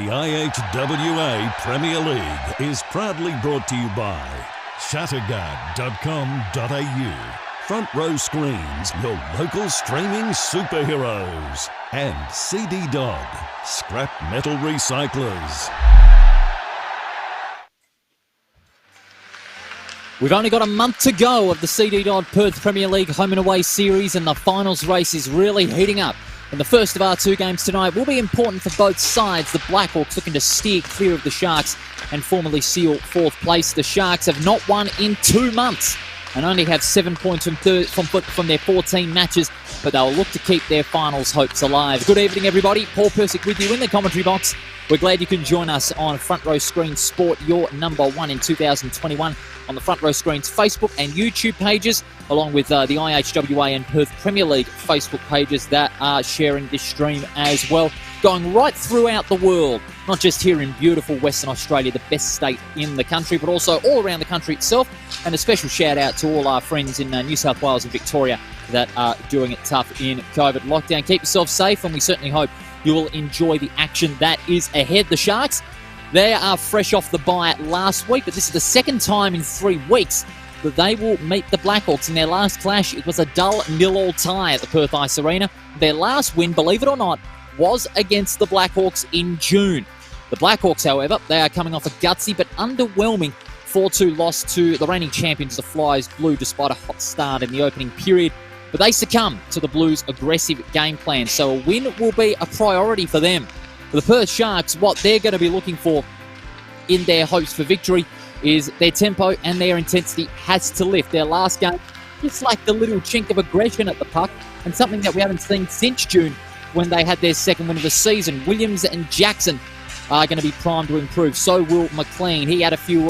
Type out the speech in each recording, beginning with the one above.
IHWA Premier League is proudly brought to you by Shatterguard.com.au, Front Row Screens, your local streaming superheroes, and CD Dodd, scrap metal recyclers. We've only got a month to go of the CD Dodd Perth Premier League home and away series, and the finals race is really heating up. And the first of our two games tonight will be important for both sides. The Blackhawks looking to steer clear of the Sharks and formally seal fourth place. The Sharks have not won in 2 months and only have 7 points from their 14 matches, but they'll look to keep their finals hopes alive. Good evening, everybody. Paul Persick with you in the commentary box. We're glad you can join us on Front Row Screens Sport, your number one in 2021, on the Front Row Screens Facebook and YouTube pages, along with the IHWA and Perth Premier League Facebook pages that are sharing this stream as well. Going right throughout the world, not just here in beautiful Western Australia, the best state in the country, but also all around the country itself. And a special shout out to all our friends in New South Wales and Victoria that are doing it tough in COVID lockdown. Keep yourself safe, and we certainly hope you will enjoy the action that is ahead. The Sharks, they are fresh off the bye last week, but this is the second time in 3 weeks that they will meet the Blackhawks. In their last clash, it was a dull 0-0 tie at the Perth Ice Arena. Their last win, believe it or not, was against the Blackhawks in June. The Blackhawks, however, they are coming off a gutsy but underwhelming 4-2 loss to the reigning champions, the Flyers Blue, despite a hot start in the opening period. But they succumb to the Blues' aggressive game plan, so a win will be a priority for them. For the Perth Sharks, what they're going to be looking for in their hopes for victory is their tempo and their intensity has to lift. Their last game, just like the little chink of aggression at the puck, and something that we haven't seen since June when they had their second win of the season. Williams and Jackson are going to be primed to improve. So will McLean. He had a few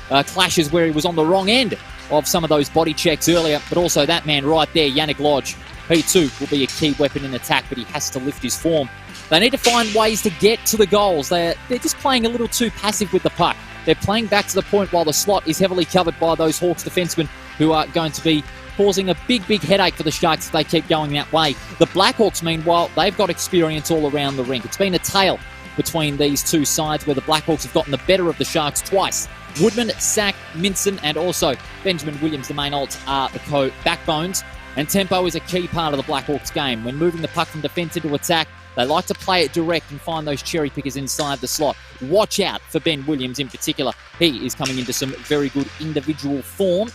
clashes where he was on the wrong end of some of those body checks earlier, but also that man right there, Yannick Lodge, he too will be a key weapon in attack, but he has to lift his form. They need to find ways to get to the goals. They're just playing a little too passive with the puck. They're playing back to the point while the slot is heavily covered by those Hawks defensemen who are going to be causing a big headache for the Sharks if they keep going that way. The Blackhawks, meanwhile, they've got experience all around the rink. It's been a tale between these two sides where the Blackhawks have gotten the better of the Sharks twice. Woodman, Sack, Minson, and also Benjamin Williams, the main alts, are the co-backbones. And tempo is a key part of the Blackhawks game. When moving the puck from defence into attack, they like to play it direct and find those cherry pickers inside the slot. Watch out for Ben Williams in particular. He is coming into some very good individual form.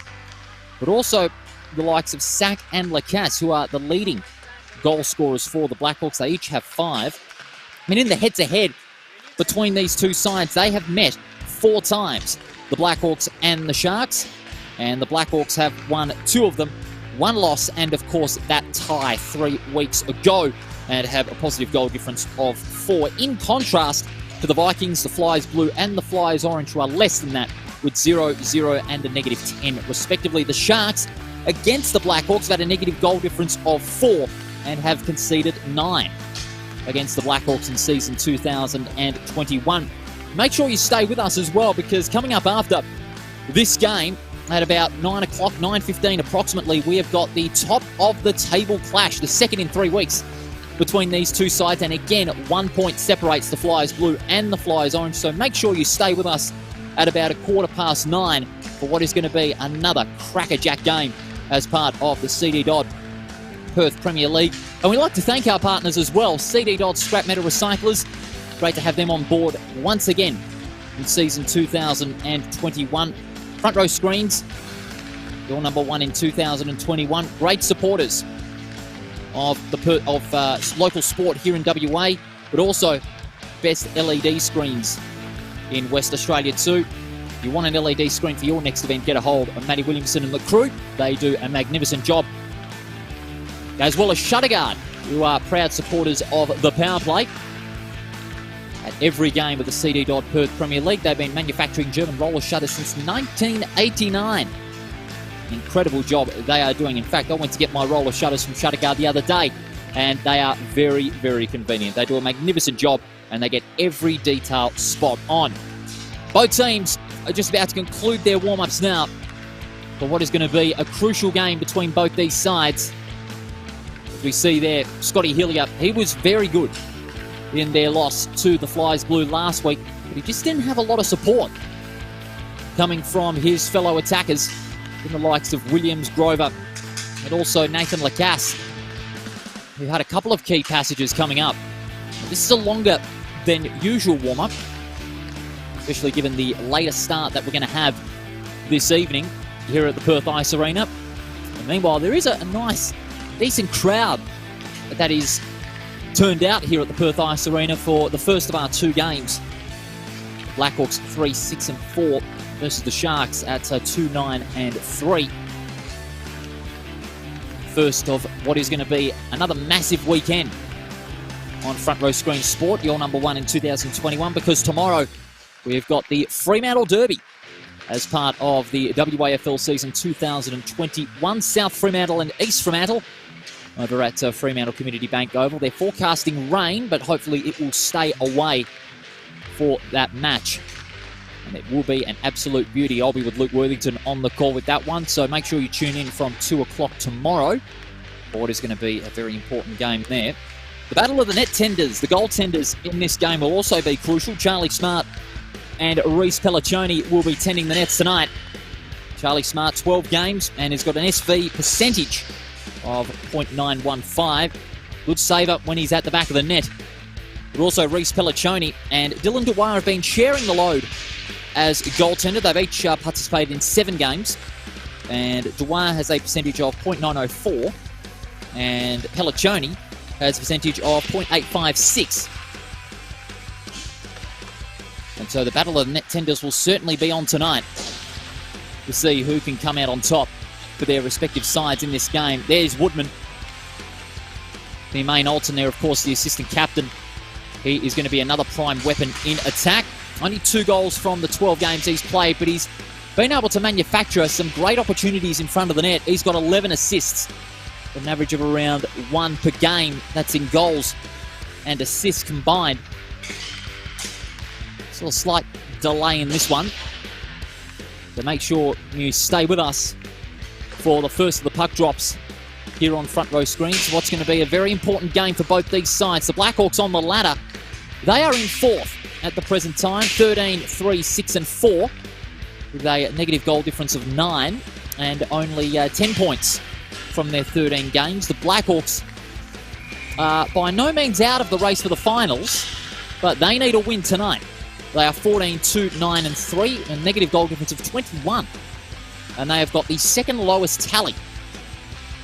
But also the likes of Sack and Lacasse, who are the leading goal scorers for the Blackhawks. They each have 5. I mean, in the head-to-head between these two sides, they have met 4 times, the Blackhawks and the Sharks. And the Blackhawks have won 2 of them. 1 loss, and of course that tie 3 weeks ago, and have a positive goal difference of 4. In contrast to the Vikings, the Flyers Blue, and the Flyers Orange, who are less than that, with 0, 0, and a negative 10, respectively. The Sharks, against the Blackhawks, have had a negative goal difference of 4 and have conceded 9 against the Blackhawks in season 2021. Make sure you stay with us as well, because coming up after this game, at about 9 o'clock, 9:15 approximately, we have got the top of the table clash, the second in 3 weeks between these two sides. And again, 1 point separates the Flyers Blue and the Flyers Orange. So make sure you stay with us at about 9:15 for what is going to be another crackerjack game as part of the CD Dodd Perth Premier League. And we'd like to thank our partners as well, CD Dodd Scrap Metal Recyclers. Great to have them on board once again in season 2021. Front Row Screens, your number one in 2021. Great supporters of local sport here in WA, but also best LED screens in West Australia too. If you want an LED screen for your next event, get a hold of Matty Williamson and the crew. They do a magnificent job. As well as Shutterguard, who are proud supporters of the Power Play. At every game of the CD Dodd Perth Premier League, they've been manufacturing German roller shutters since 1989. Incredible job they are doing. In fact, I went to get my roller shutters from Shutterguard the other day, and they are very, very convenient. They do a magnificent job, and they get every detail spot on. Both teams are just about to conclude their warm-ups now for what is going to be a crucial game between both these sides. As we see there, Scotty Hillier, he was very good in their loss to the Flyers Blue last week, but he just didn't have a lot of support coming from his fellow attackers in the likes of Williams, Grover, and also Nathan Lacasse, who had a couple of key passages coming up. This is a longer than usual warm-up, especially given the later start that we're going to have this evening here at the Perth Ice Arena. And meanwhile, there is a nice, decent crowd that is turned out here at the Perth Ice Arena for the first of our two games. The Blackhawks 3-6-4 versus the Sharks at 2-9-3. First of what is going to be another massive weekend on Front Row Screen Sport, your number one in 2021, because tomorrow we've got the Fremantle Derby as part of the WAFL season 2021. South Fremantle and East Fremantle over at Fremantle Community Bank Oval. They're forecasting rain, but hopefully it will stay away for that match. And it will be an absolute beauty. I'll be with Luke Worthington on the call with that one, so make sure you tune in from 2 o'clock tomorrow for what is going to be a very important game there. The battle of the net tenders, the goaltenders in this game will also be crucial. Charlie Smart and Reece Pelliccioni will be tending the nets tonight. Charlie Smart, 12 games, and has got an SV percentage of .915. Good saver when he's at the back of the net. But also Reece Pelliccioni and Dylan Dwyer have been sharing the load as goaltender. They've each participated in 7 games. And Dwyer has a percentage of .904. And Pelliccioni has a percentage of .856. And so the battle of the net tenders will certainly be on tonight to see who can come out on top for their respective sides in this game. There's Woodman, the main Alton there, of course, the assistant captain. He is going to be another prime weapon in attack. Only 2 goals from the 12 games he's played, but he's been able to manufacture some great opportunities in front of the net. He's got 11 assists, an average of around 1 per game. That's in goals and assists combined. Still a slight delay in this one. So make sure you stay with us for the first of the puck drops here on Front Row Screens. What's going to be a very important game for both these sides. The Blackhawks on the ladder. They are in 4th at the present time. 13-3-6-4 with a negative goal difference of 9 and only 10 points from their 13 games. The Blackhawks are by no means out of the race for the finals, but they need a win tonight. They are 14-2-9-3, a negative goal difference of 21. And they have got the second lowest tally.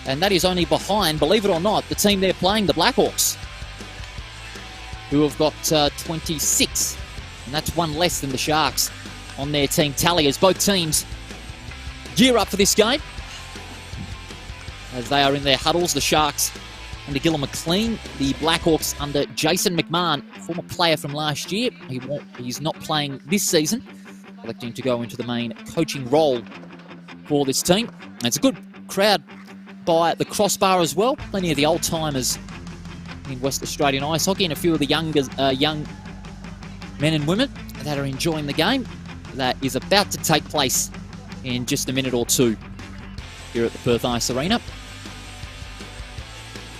And that is only behind, believe it or not, the team they're playing, the Blackhawks, who have got 26. And that's 1 less than the Sharks on their team tally, as both teams gear up for this game. As they are in their huddles, the Sharks under Gillon McLean, the Blackhawks under Jason McMahon, former player from last year. He's not playing this season, electing to go into the main coaching role for this team. And it's a good crowd by the crossbar as well. Plenty of the old-timers in West Australian ice hockey and a few of the young men and women that are enjoying the game that is about to take place in just a minute or two here at the Perth Ice Arena.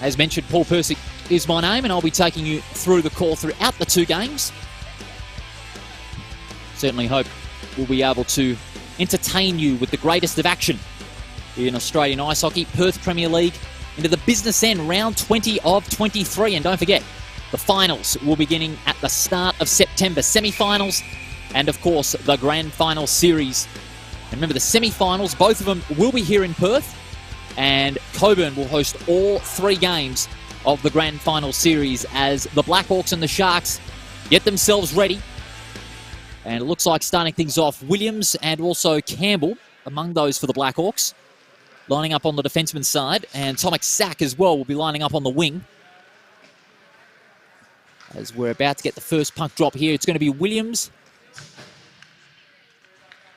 As mentioned, Paul Persick is my name, and I'll be taking you through the call throughout the 2 games. Certainly hope we'll be able to entertain you with the greatest of action in Australian ice hockey. Perth Premier League into the business end, round 20 of 23. And don't forget, the finals will be beginning at the start of September. Semi-finals and, of course, the grand final series. And remember, the semi-finals, both of them will be here in Perth. And Coburn will host all 3 games of the grand final series as the Blackhawks and the Sharks get themselves ready. And it looks like starting things off, Williams and also Campbell among those for the Blackhawks, lining up on the defenseman side. And Tomek Sak as well will be lining up on the wing. As we're about to get the first puck drop here, it's going to be Williams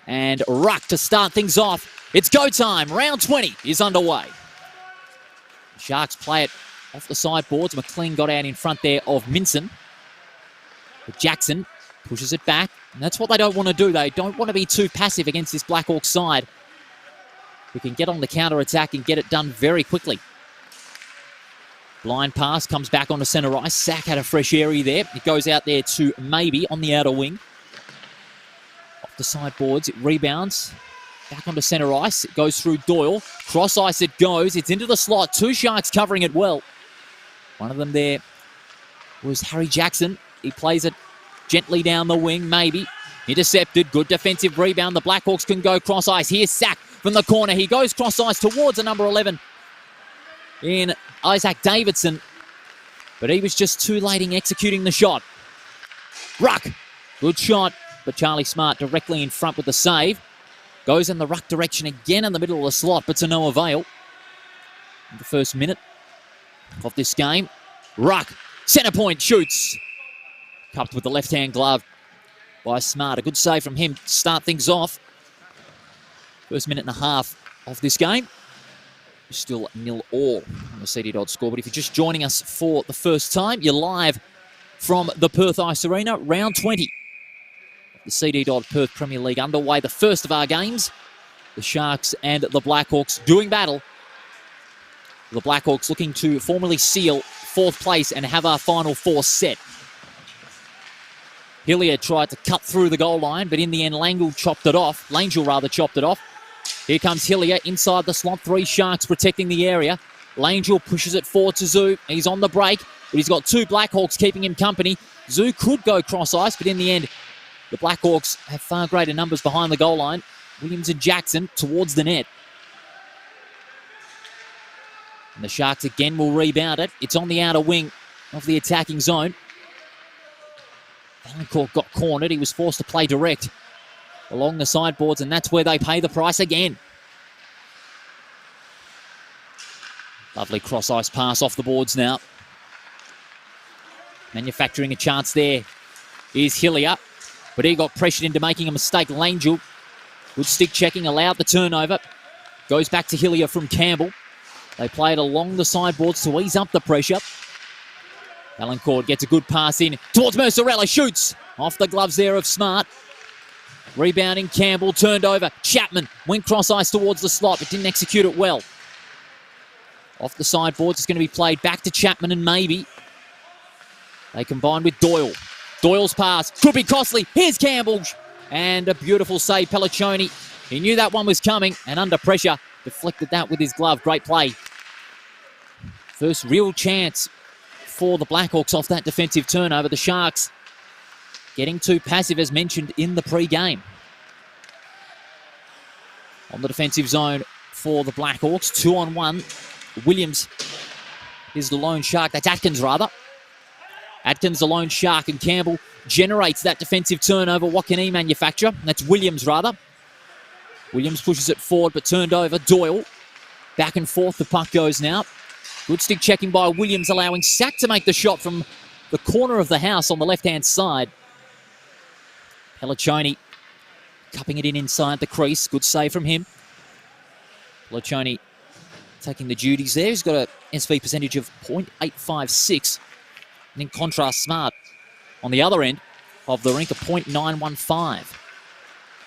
and Ruck to start things off. It's go time. Round 20 is underway. The Sharks play it off the sideboards. McLean got out in front there of Minson. But Jackson pushes it back. And that's what they don't want to do. They don't want to be too passive against this Blackhawks side, who can get on the counter-attack and get it done very quickly. Blind pass comes back onto centre ice. Sack had a fresh area there. It goes out there to Maybe on the outer wing. Off the sideboards, it rebounds. Back onto centre ice. It goes through Doyle. Cross ice it goes. It's into the slot. Two Sharks covering it well. One of them there was Harry Jackson. He plays it gently down the wing. Maybe. Intercepted. Good defensive rebound. The Blackhawks can go cross ice. Here's Sack from the corner. He goes cross ice towards a number 11 in Isaac Davidson. But he was just too late in executing the shot. Ruck. Good shot. But Charlie Smart directly in front with the save. Goes in the ruck direction again in the middle of the slot, but to no avail. In the first minute of this game. Ruck. Centre point. Shoots. Cupped with the left-hand glove by Smart. A good save from him to start things off. First minute and a half of this game. Still 0-0 on the CD Dodd score. But if you're just joining us for the first time, you're live from the Perth Ice Arena, round 20. The CD Dodd Perth Premier League underway. The first of our games. The Sharks and the Blackhawks doing battle. The Blackhawks looking to formally seal fourth place and have our final four set. Hillier tried to cut through the goal line, but in the end, Langell chopped it off. Langell chopped it off. Here comes Hillier inside the slot. Three Sharks protecting the area. Langell pushes it forward to Zoo. He's on the break, but he's got two Blackhawks keeping him company. Zoo could go cross ice, but in the end, the Blackhawks have far greater numbers behind the goal line. Williams and Jackson towards the net. And the Sharks again will rebound it. It's on the outer wing of the attacking zone. Valancourt got cornered. He was forced to play direct along the sideboards, and that's where they pay the price again. Lovely cross-ice pass off the boards now. Manufacturing a chance there is Hillier, but he got pressured into making a mistake. Langell, good stick checking, allowed the turnover. Goes back to Hillier from Campbell. They play it along the sideboards to ease up the pressure. Valancourt gets a good pass in towards Mercerella. Shoots off the gloves there of Smart. Rebounding Campbell, turned over. Chapman went cross ice towards the slot, but didn't execute it well. Off the sideboards, it's going to be played back to Chapman and Maybe. They combine with Doyle. Doyle's pass could be costly. Here's Campbell. And a beautiful save, Pelliccioni. He knew that one was coming, and under pressure, deflected that with his glove. Great play. First real chance for the Blackhawks off that defensive turnover. The Sharks getting too passive, as mentioned in the pre-game. On the defensive zone for the Blackhawks, 2-on-1. Williams is the lone Shark. That's Atkins, rather. Atkins, the lone Shark, and Campbell generates that defensive turnover. What can he manufacture? That's Williams, rather. Williams pushes it forward, but turned over. Doyle, back and forth, the puck goes now. Good stick checking by Williams, allowing Sack to make the shot from the corner of the house on the left-hand side. Pelliccioni cupping it in inside the crease. Good save from him. Pelliccioni taking the duties there. He's got a SV percentage of .856. And in contrast, Smart on the other end of the rink, a .915.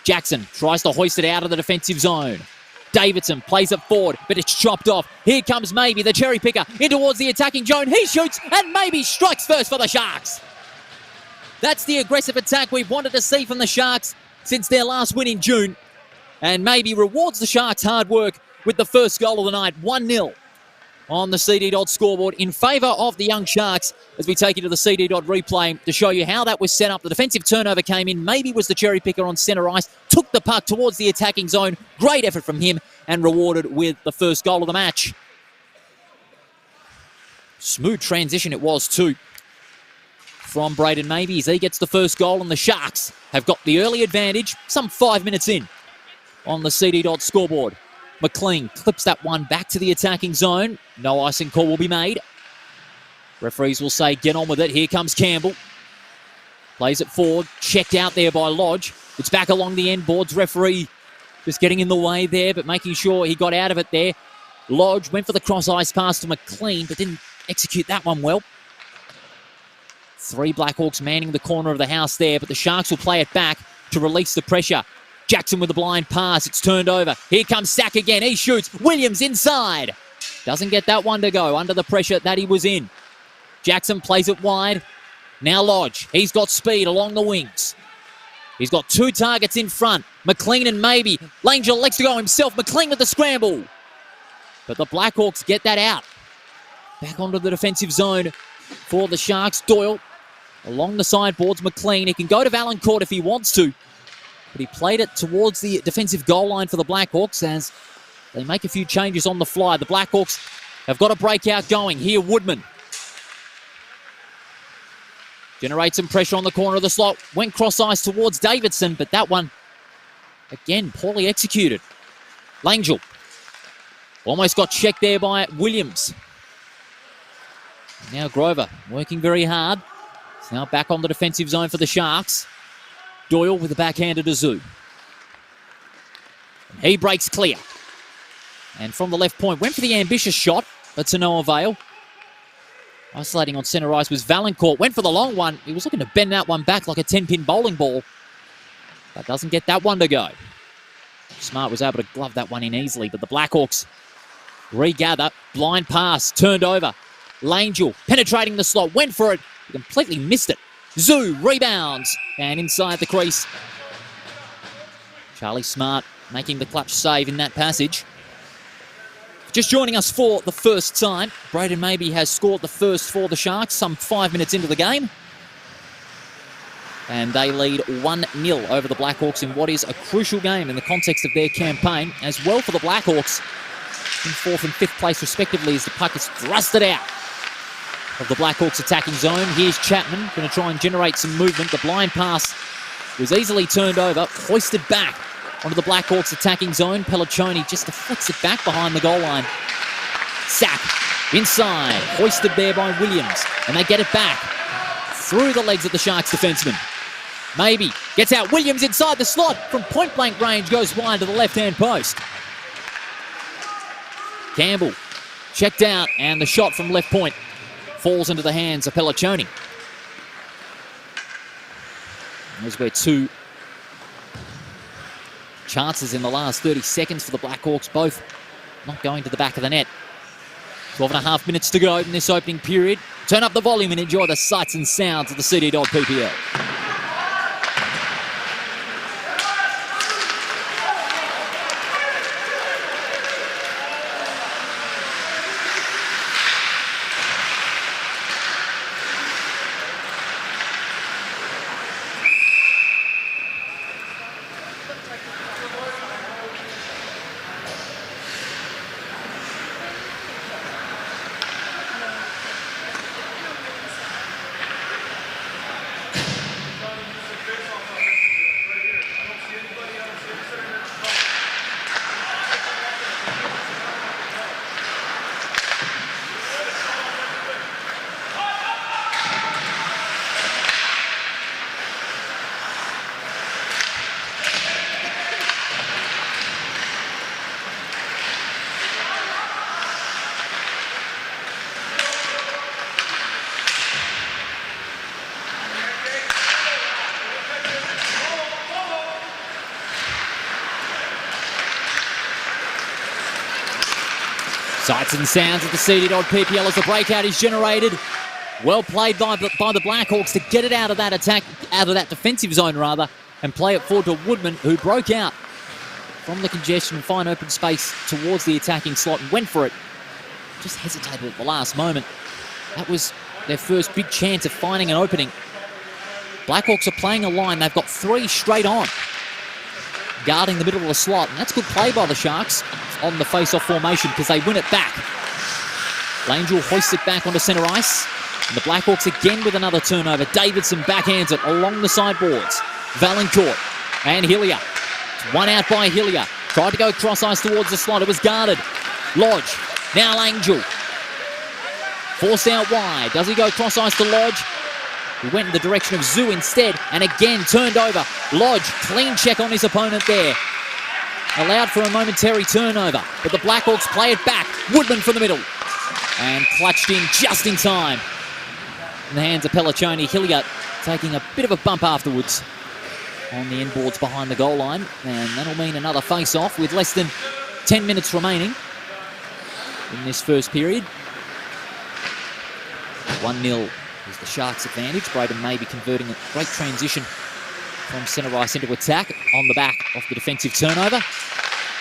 Jackson tries to hoist it out of the defensive zone. Davidson plays it forward, but it's chopped off. Here comes Maybe, the cherry picker, in towards the attacking zone. He shoots, and Maybe strikes first for the Sharks. That's the aggressive attack we've wanted to see from the Sharks since their last win in June. And Maybe rewards the Sharks' hard work with the first goal of the night, 1-0 on the CD Dodd scoreboard in favour of the young Sharks, as we take you to the CD Dodd replay to show you how that was set up. The defensive turnover came in. Maybe was the cherry picker on centre ice, took the puck towards the attacking zone. Great effort from him, and rewarded with the first goal of the match. Smooth transition it was too from Braden Maybe as he gets the first goal, and the Sharks have got the early advantage some 5 minutes in on the CD Dodd scoreboard. McLean clips that one back to the attacking zone. No icing call will be made. Referees will say, get on with it. Here comes Campbell. Plays it forward. Checked out there by Lodge. It's back along the end boards. Referee just getting in the way there, but making sure he got out of it there. Lodge went for the cross-ice pass to McLean, but didn't execute that one well. Three Blackhawks manning the corner of the house there, but the Sharks will play it back to release the pressure. Jackson with a blind pass. It's turned over. Here comes Sack again. He shoots. Williams inside. Doesn't get that one to go under the pressure that he was in. Jackson plays it wide. Now Lodge. He's got speed along the wings. He's got 2 targets in front. McLean and maybe. Langell elects to go himself. McLean with the scramble. But the Blackhawks get that out. Back onto the defensive zone for the Sharks. Doyle along the sideboards. McLean. He can go to Valancourt if he wants to. But he played it towards the defensive goal line for the Blackhawks as they make a few changes on the fly. The Blackhawks have got a breakout going. Here, Woodman. Generates some pressure on the corner of the slot. Went cross-ice towards Davidson, but that one, again, poorly executed. Langell. Almost got checked there by Williams. Now Grover working very hard. It's now back on the defensive zone for the Sharks. Doyle with the backhander to Zoo. He breaks clear. And from the left point, went for the ambitious shot, but to no avail. Isolating on centre ice was Valancourt. Went for the long one. He was looking to bend that one back like a 10-pin bowling ball. But doesn't get that one to go. Smart was able to glove that one in easily, but the Blackhawks regather. Blind pass, turned over. Langell penetrating the slot, went for it. He completely missed it. Zoo rebounds, and inside the crease. Charlie Smart making the clutch save in that passage. Just joining us for the first time, Braden Maybe has scored the first for the Sharks some 5 minutes into the game. And they lead 1-0 over the Blackhawks in what is a crucial game in the context of their campaign. As well for the Blackhawks in 4th and 5th place respectively as the puck is thrusted out of the Blackhawks attacking zone. Here's Chapman, going to try and generate some movement. The blind pass was easily turned over, hoisted back onto the Blackhawks attacking zone. Pelliccioni just deflects it back behind the goal line. Sack inside, hoisted there by Williams, and they get it back through the legs of the Sharks defenseman. Maybe gets out. Williams inside the slot from point-blank range, goes wide to the left-hand post. Campbell checked out, and the shot from left point falls into the hands of Pelliccioni. Those were 2 chances in the last 30 seconds for the Blackhawks, both not going to the back of the net. 12.5 minutes to go in this opening period. Turn up the volume and enjoy the sights and sounds of the CD Dodd PPL. Sights and sounds of the CD Dodd PPL as the breakout is generated. Well played by the Blackhawks to get it out of that attack, out of that defensive zone rather, and play it forward to Woodman, who broke out from the congestion and fine open space towards the attacking slot and went for it. Just hesitated at the last moment. That was their first big chance of finding an opening. Blackhawks are playing a line. They've got 3 straight on, guarding the middle of the slot, and that's good play by the Sharks on the face-off formation because they win it back. Langell hoists it back onto centre ice, and the Blackhawks again with another turnover. Davidson backhands it along the sideboards. Valancourt and Hillier. It's one out by Hillier. Tried to go cross-ice towards the slot. It was guarded. Lodge. Now Langell. Forced out wide. Does he go cross-ice to Lodge? He went in the direction of Zoo instead, and again turned over. Lodge, clean check on his opponent there. Allowed for a momentary turnover, but the Blackhawks play it back. Woodman from the middle. And clutched in just in time. In the hands of Pelliccioni. Hillier taking a bit of a bump afterwards on the inboards behind the goal line. And that'll mean another face-off with less than 10 minutes remaining. in this first period. 1-0 is the Sharks' advantage. Braden maybe converting a great transition from centre ice into attack on the back of the defensive turnover.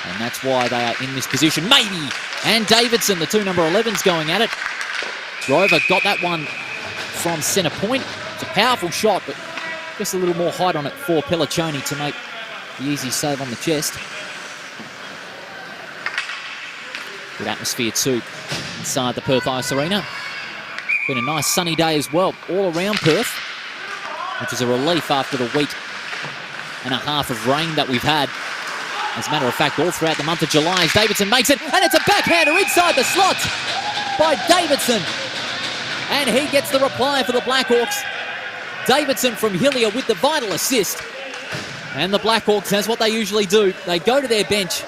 And that's why they are in this position. Maybe! And Davidson, the two number 11s going at it. Grover got that one from centre point. It's a powerful shot, but just a little more height on it for Pelliccioni to make the easy save on the chest. Good atmosphere too inside the Perth Ice Arena. Been a nice sunny day as well all around Perth, which is a relief after the week and a half of rain that we've had. As a matter of fact, all throughout the month of July, as Davidson makes it, and it's a backhander inside the slot by Davidson. And he gets the reply for the Blackhawks. Davidson from Hillier with the vital assist. And the Blackhawks, as what they usually do, they go to their bench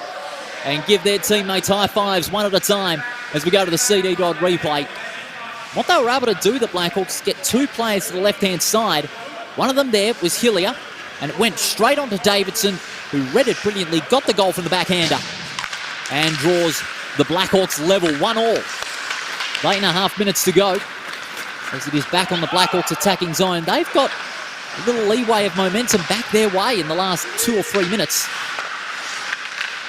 and give their teammates high fives one at a time as we go to the CD Dodd replay. What they were able to do, the Blackhawks, get two players to the left-hand side. One of them there was Hillier, and it went straight onto Davidson, who read it brilliantly, got the goal from the backhander, and draws the Blackhawks level 1-all. 8.5 minutes to go, as it is back on the Blackhawks attacking zone. They've got a little leeway of momentum back their way in the last 2 or 3 minutes.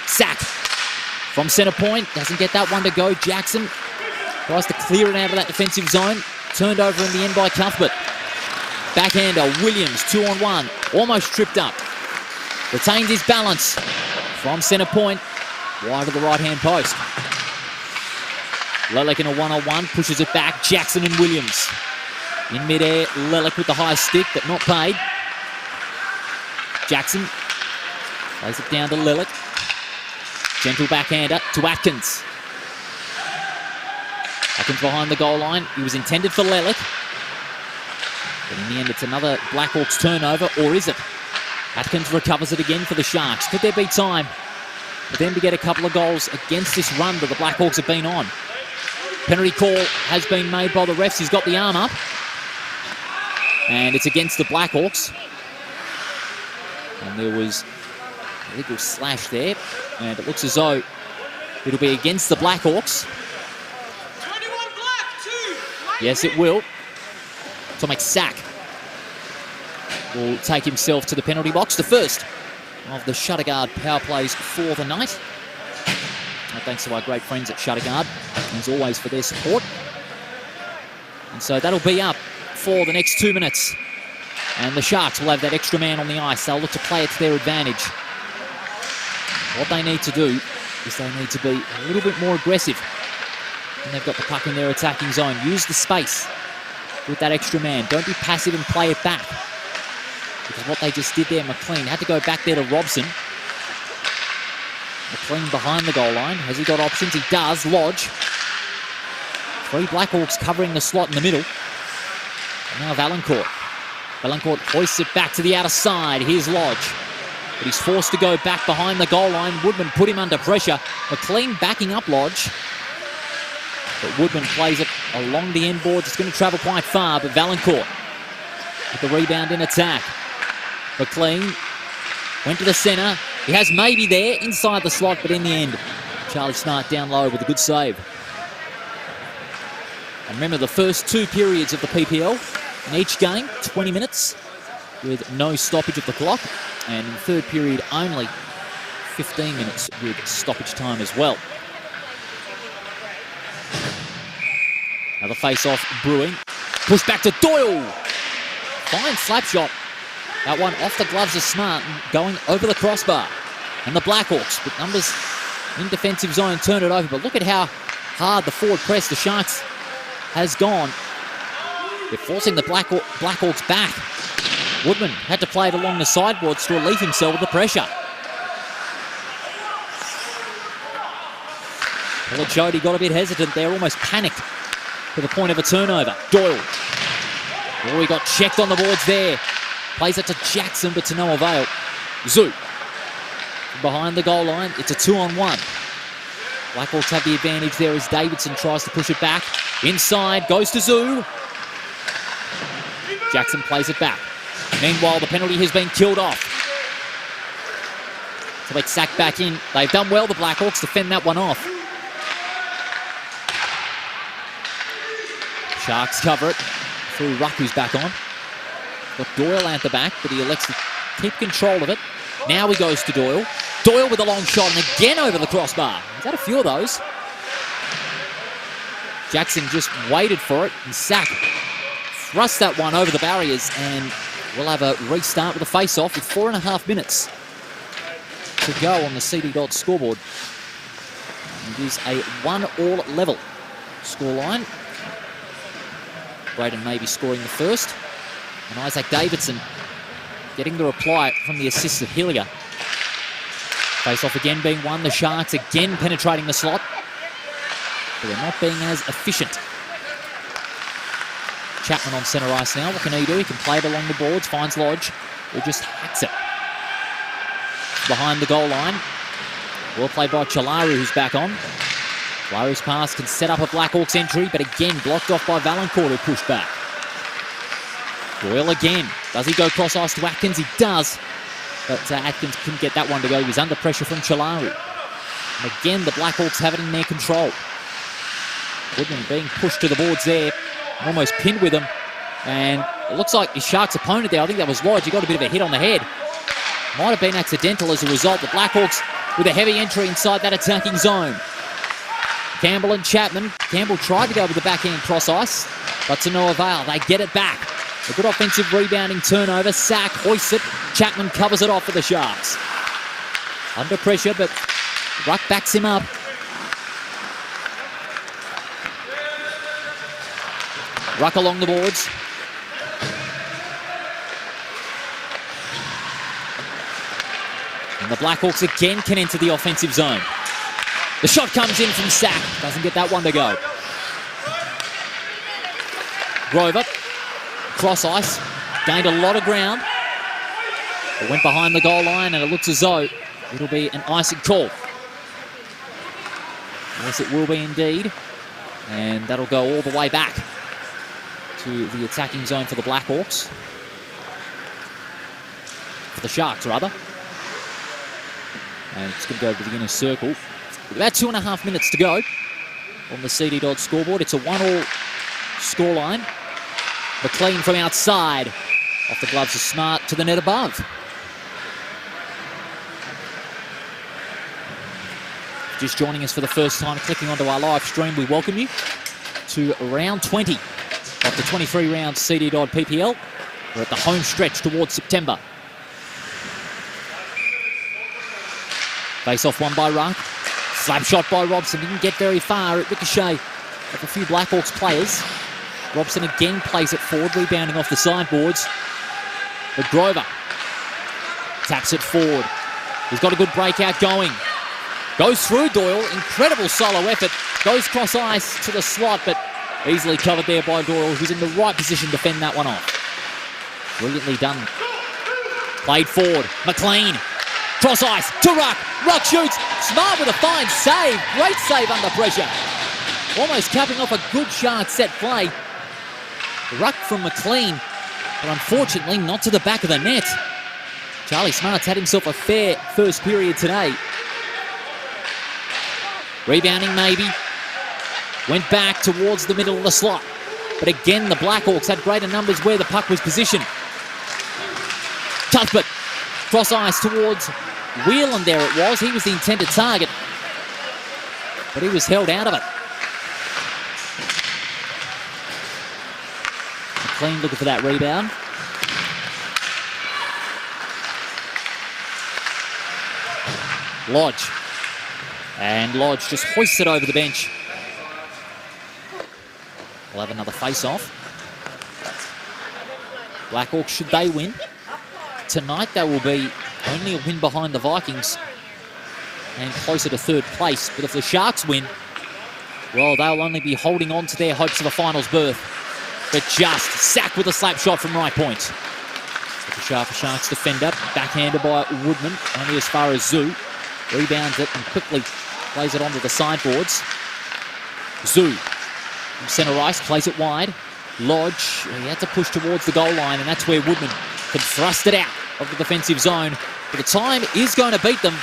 Sack from centre point, doesn't get that one to go. Jackson tries to clear it out of that defensive zone. Turned over in the end by Cuthbert. Backhander, Williams, 2-on-1. Almost tripped up. Retains his balance from centre point. Wide of the right-hand post. Lelek in a 1-on-1, pushes it back. Jackson and Williams. In mid-air, Lelek with the high stick, but not paid. Jackson plays it down to Lelek. Gentle backhander to Atkins. Atkins behind the goal line. He was intended for Lelek. But in the end, it's another Blackhawks turnover, or is it? Atkins recovers it again for the Sharks. Could there be time for them to get a couple of goals against this run that the Blackhawks have been on? Penalty call has been made by the refs. He's got the arm up. And it's against the Blackhawks. And there was a little slash there. And it looks as though it'll be against the Blackhawks. 21 black, 2. Yes, it will. Tomek Sack will take himself to the penalty box. The first of the Shutterguard power plays for the night. And thanks to our great friends at Shutterguard, as always, for their support. And so that'll be up for the next 2 minutes. And the Sharks will have that extra man on the ice. They'll look to play it to their advantage. What they need to do is they need to be a little bit more aggressive when they've got the puck in their attacking zone. Use the space with that extra man. Don't be passive and play it back. Because what they just did there, McLean had to go back there to Robson. McLean behind the goal line. Has he got options? He does. Lodge. 3 Blackhawks covering the slot in the middle. And now Valancourt. Valancourt hoists it back to the outer side. Here's Lodge. But he's forced to go back behind the goal line. Woodman put him under pressure. McLean backing up Lodge. But Woodman plays it along the end boards. It's going to travel quite far, but Valancourt with the rebound in attack. McLean went to the centre. He has maybe there inside the slot, but in the end, Charlie Smart down low with a good save. And remember, the first 2 periods of the PPL in each game, 20 minutes with no stoppage of the clock. And in the third period, only 15 minutes with stoppage time as well. Now the face-off brewing. Push back to Doyle. Fine slap shot. That one off the gloves of Smart and going over the crossbar. And the Blackhawks, with numbers in defensive zone, turn it over. But look at how hard the forward press the Sharks has gone. They're forcing the Blackhawks back. Woodman had to play it along the sideboards to relieve himself of the pressure. Jody got a bit hesitant there, almost panicked to the point of a turnover. Doyle. Oh, he got checked on the boards there. Plays it to Jackson, but to no avail. Zoo. Behind the goal line, it's a 2-on-1. Blackhawks have the advantage there as Davidson tries to push it back. Inside, goes to Zoo. Jackson plays it back. Meanwhile, the penalty has been killed off. So they sack back in. They've done well, the Blackhawks, to fend that one off. Sharks cover it through Ruck, who's back on. Got Doyle at the back, but he elects to keep control of it. Now he goes to Doyle. Doyle with a long shot and again over the crossbar. He's had a few of those. Jackson just waited for it and Sack thrust that one over the barriers, and we'll have a restart with a face-off with 4.5 minutes to go on the CD Dodd scoreboard. It is a 1-all level scoreline. Braden maybe scoring the first, and Isaac Davidson getting the reply from the assist of Hillier. Face-off again being won. The Sharks again penetrating the slot, but they're not being as efficient. Chapman on centre ice now. What can he do? He can play it along the boards, finds Lodge, who just hacks it behind the goal line. Well played by Chalaru, who's back on. Chalaru's pass can set up a Blackhawks entry, but again blocked off by Valancourt, who pushed back. Doyle again. Does he go cross ice to Atkins? He does, but Atkins couldn't get that one to go. He was under pressure from Chalaru. And again, the Blackhawks have it in their control. Woodman being pushed to the boards there, almost pinned with him. And it looks like his Sharks' opponent there, I think that was Lodge, he got a bit of a hit on the head. Might have been accidental as a result. The Blackhawks with a heavy entry inside that attacking zone. Campbell and Chapman. Campbell tried to go with the backhand cross ice, but to no avail. They get it back. A good offensive rebounding turnover. Sack hoists it. Chapman covers it off for the Sharks. Under pressure, but Ruck backs him up. Ruck along the boards. And the Blackhawks again can enter the offensive zone. The shot comes in from Sack. Doesn't get that one to go. Grover, cross ice, gained a lot of ground. It went behind the goal line, and it looks as though it'll be an icing call. Yes, it will be indeed. And that'll go all the way back to the attacking zone for the Blackhawks. For the Sharks, rather. And it's going to go to the inner circle. With about 2.5 minutes to go on the CD Dodd scoreboard. It's a 1-all scoreline. McLean from outside. Off the gloves of Smart to the net above. Just joining us for the first time, clicking onto our live stream, we welcome you to round 20 of the 23-round CD Dodd PPL. We're at the home stretch towards September. Face-off won by Ruck. Slap shot by Robson. Didn't get very far. It ricocheted off a few Blackhawks players. Robson again plays it forward, rebounding off the sideboards. But Grover taps it forward. He's got a good breakout going. Goes through Doyle. Incredible solo effort. Goes cross ice to the slot, but easily covered there by Doyle, who's in the right position to fend that one off. Brilliantly done. Played forward. McLean. Cross ice to Ruck. Ruck shoots. Smart with a fine save. Great save under pressure. Almost capping off a good Shark set play. Ruck from McLean, but unfortunately not to the back of the net. Charlie Smart's had himself a fair first period today. Rebounding maybe. Went back towards the middle of the slot. But again, the Blackhawks had greater numbers where the puck was positioned. Cuthbert. Cross ice towards Whelan there it was. He was the intended target, but he was held out of it. McLean looking for that rebound. Lodge. And Lodge just hoists it over the bench. We'll have another face-off. Blackhawks, should they win tonight, they will be only a win behind the Vikings and closer to third place. But if the Sharks win, well, they'll only be holding on to their hopes of a finals berth. But just Sack with a slap shot from right point. The Sharks defender, backhanded by Woodman, only as far as Zoo. Rebounds it and quickly plays it onto the sideboards. Zoo from centre ice, plays it wide. Lodge, he had to push towards the goal line, and that's where Woodman can thrust it out of the defensive zone. But the time is going to beat them.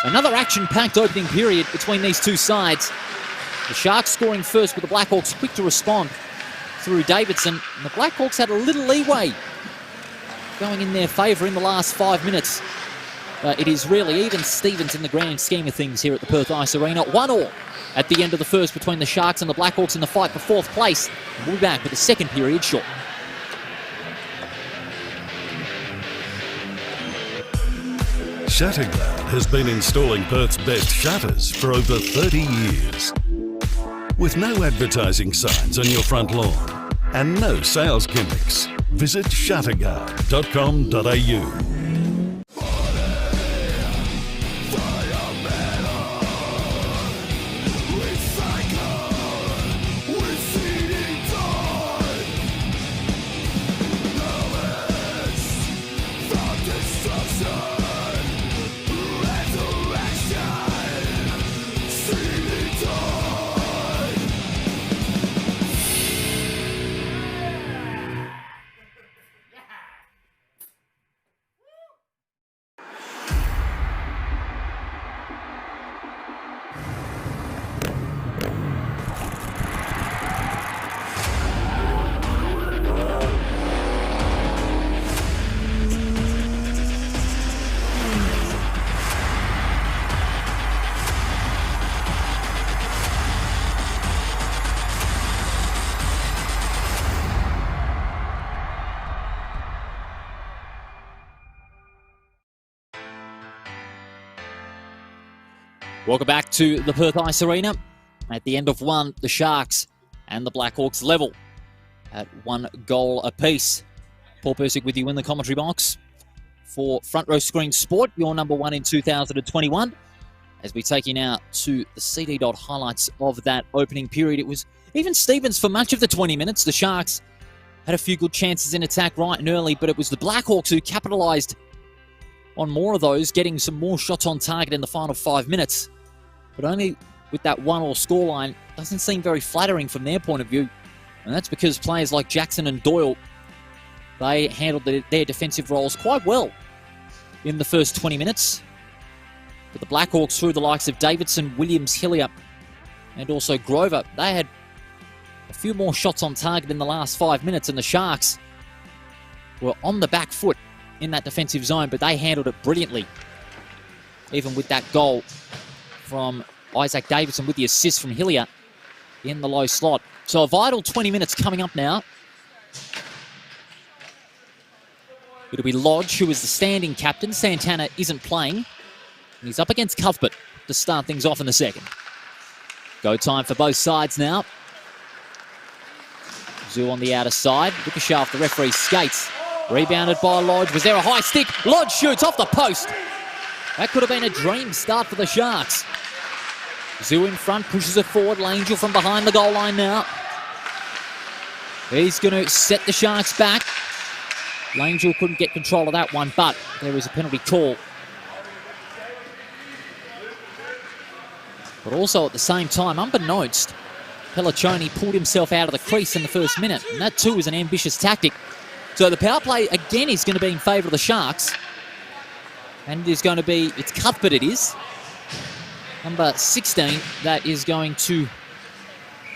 Another action-packed opening period between these two sides. The Sharks scoring first, with the Blackhawks quick to respond. through Davidson. And the Blackhawks had a little leeway going in their favour in the last 5 minutes. It is really even Stevens in the grand scheme of things here at the Perth Ice Arena. 1-1 at the end of the first between the Sharks and the Blackhawks in the fight for fourth place. And we'll be back with the second period short. Shatterguard has been installing Perth's best shutters for over 30 years. With no advertising signs on your front lawn and no sales gimmicks, visit shatterguard.com.au. Welcome back to the Perth Ice Arena. At the end of one, the Sharks and the Blackhawks level at 1 goal apiece. Paul Persick with you in the commentary box for Front Row Screen Sport, your number one in 2021. As we take you now to the CD Dodd highlights of that opening period. It was even Stevens for much of the 20 minutes. The Sharks had a few good chances in attack right and early, but it was the Blackhawks who capitalised on more of those, getting some more shots on target in the final 5 minutes. But only with that 1-1 scoreline doesn't seem very flattering from their point of view. And that's because players like Jackson and Doyle, they handled their defensive roles quite well in the first 20 minutes. But the Blackhawks, through the likes of Davidson, Williams, Hillier, and also Grover, they had a few more shots on target in the last 5 minutes, and the Sharks were on the back foot in that defensive zone, but they handled it brilliantly. Even with that goal from Isaac Davidson with the assist from Hillier in the low slot. So a vital 20 minutes coming up now. It'll be Lodge, who is the standing captain. Santana isn't playing. And he's up against Cuthbert to start things off in the second. Go time for both sides now. Zoo on the outer side. Ricochet off the referee's skates. Rebounded by Lodge. Was there a high stick? Lodge shoots off the post. That could have been a dream start for the Sharks. Zoo in front, pushes it forward. Langell from behind the goal line now. He's going to set the Sharks back. Langell couldn't get control of that one, but there was a penalty call. But also at the same time, unbeknownst, Pelliccioni pulled himself out of the crease in the first minute, and that too is an ambitious tactic. So the power play again is going to be in favour of the Sharks. And it is going to be, it's Cuthbert it is, number 16, that is going to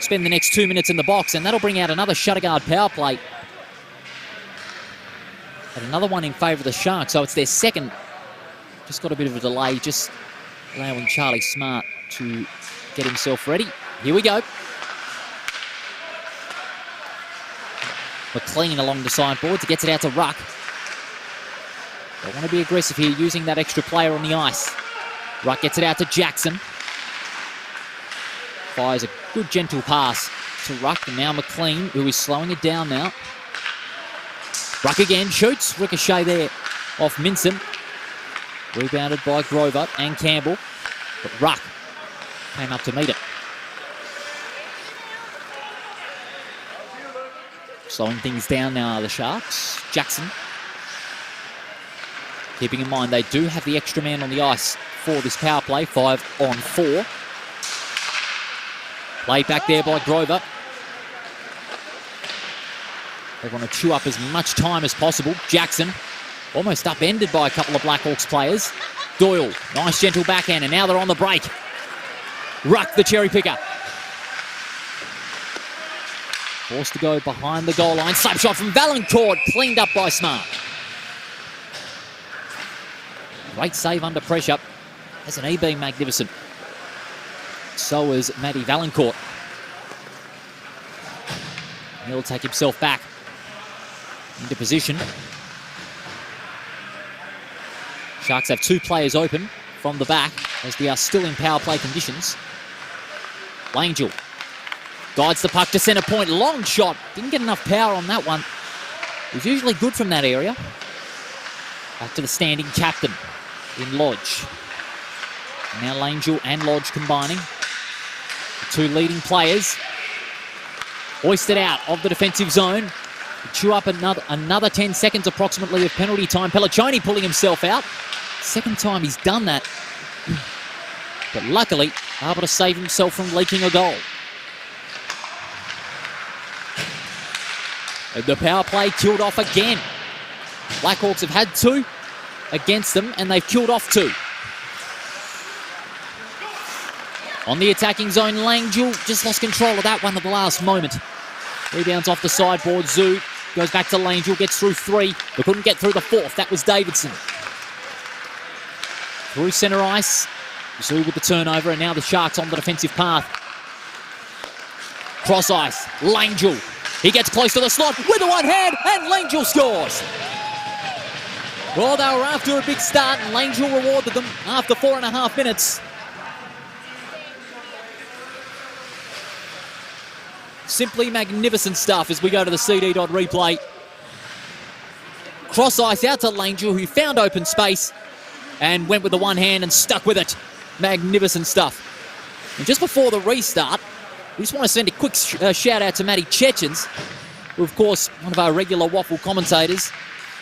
spend the next 2 minutes in the box, and that'll bring out another Shatterguard power play. And another one in favour of the Sharks, so it's their second. Just got a bit of a delay, just allowing Charlie Smart to get himself ready. Here we go. McLean along the sideboards, he gets it out to Ruck. They want to be aggressive here, using that extra player on the ice. Ruck gets it out to Jackson. Fires a good gentle pass to Ruck, and now McLean, who is slowing it down now. Ruck again, shoots. Ricochet there off Minson. Rebounded by Grover and Campbell. But Ruck came up to meet it. Slowing things down now are the Sharks. Jackson. Keeping in mind they do have the extra man on the ice for this power play, 5-on-4. Played back there by Grover. They want to chew up as much time as possible. Jackson, almost upended by a couple of Blackhawks players. Doyle, nice gentle backhand, and now they're on the break. Ruck, the cherry picker. Forced to go behind the goal line. Slap shot from Valancourt, cleaned up by Smart. Great save under pressure. Hasn't he been magnificent? So is Matty Valancourt. He'll take himself back into position. Sharks have two players open from the back as we are still in power play conditions. Langell guides the puck to centre point. Long shot. Didn't get enough power on that one. He's usually good from that area. Back to the standing captain in Lodge. Now Langell and Lodge combining. The two leading players. Hoisted out of the defensive zone. Chew up another 10 seconds approximately of penalty time. Pelliccioni pulling himself out. Second time he's done that. But luckily, able to save himself from leaking a goal. And the power play killed off again. Blackhawks have had two against them, and they've killed off two. On the attacking zone, Langell just lost control of that one at the last moment. Rebounds off the sideboard. Zoo goes back to Langell, gets through three, but couldn't get through the fourth. That was Davidson. Through centre ice. Zoo with the turnover, and now the Sharks on the defensive path. Cross ice. Langell. He gets close to the slot with the one hand, and Langell scores. Well, they were after a big start, and Langell rewarded them after 4.5 minutes. Simply magnificent stuff as we go to the CD Dodd replay. Cross ice out to Langell, who found open space and went with the one hand and stuck with it. Magnificent stuff. And just before the restart, we just want to send a quick shout out to Matty Chechens, who, of course, one of our regular Waffle commentators.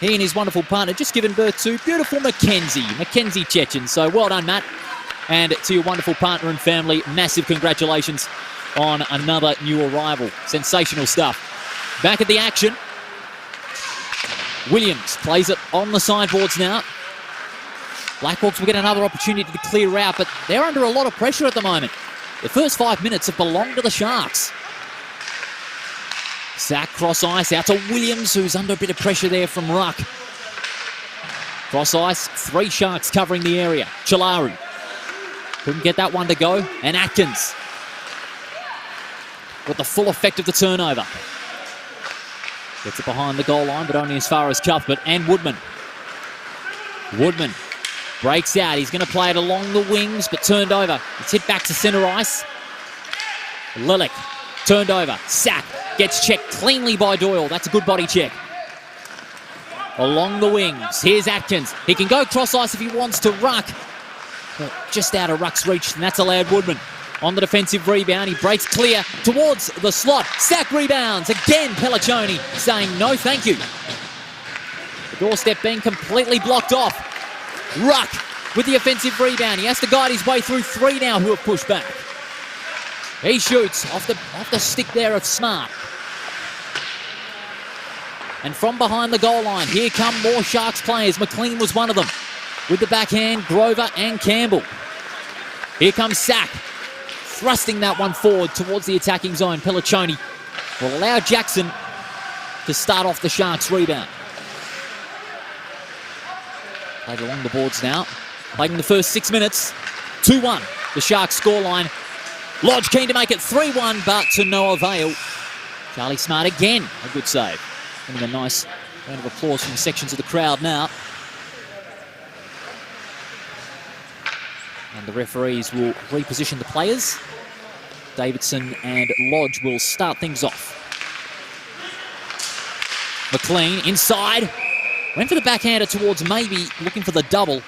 He and his wonderful partner just given birth to beautiful Mackenzie Chechens. So well done, Matt. And to your wonderful partner and family, massive congratulations on another new arrival. Sensational stuff. Back at the action. Williams plays it on the sideboards now. Blackhawks will get another opportunity to clear out, but they're under a lot of pressure at the moment. The first 5 minutes have belonged to the Sharks. Sack cross ice out to Williams, who's under a bit of pressure there from Ruck. Cross ice, three Sharks covering the area. Chalaru couldn't get that one to go, and Atkins with the full effect of the turnover. Gets it behind the goal line, but only as far as Cuthbert and Woodman. Woodman breaks out. He's going to play it along the wings, but turned over. It's hit back to centre ice. Lilik turned over. Sack gets checked cleanly by Doyle. That's a good body check. Along the wings. Here's Atkins. He can go cross ice if he wants to Ruck, but just out of Ruck's reach, and that's allowed Woodman. On the defensive rebound, he breaks clear towards the slot. Sack rebounds. Again, Pelliccioni saying no thank you. The doorstep being completely blocked off. Ruck with the offensive rebound. He has to guide his way through three now who have pushed back. He shoots off the stick there of Smart. And from behind the goal line, here come more Sharks players. McLean was one of them. With the backhand, Grover and Campbell. Here comes Sack, thrusting that one forward towards the attacking zone. Pelliccioni will allow Jackson to start off the Sharks' rebound. Played along the boards now. Played in the first 6 minutes. 2-1, the Sharks scoreline. Lodge keen to make it 3-1, but to no avail. Charlie Smart again, a good save. Getting a nice round of applause from sections of the crowd now. And the referees will reposition the players. Davidson and Lodge will start things off. McLean inside. Went for the backhander towards maybe looking for the double.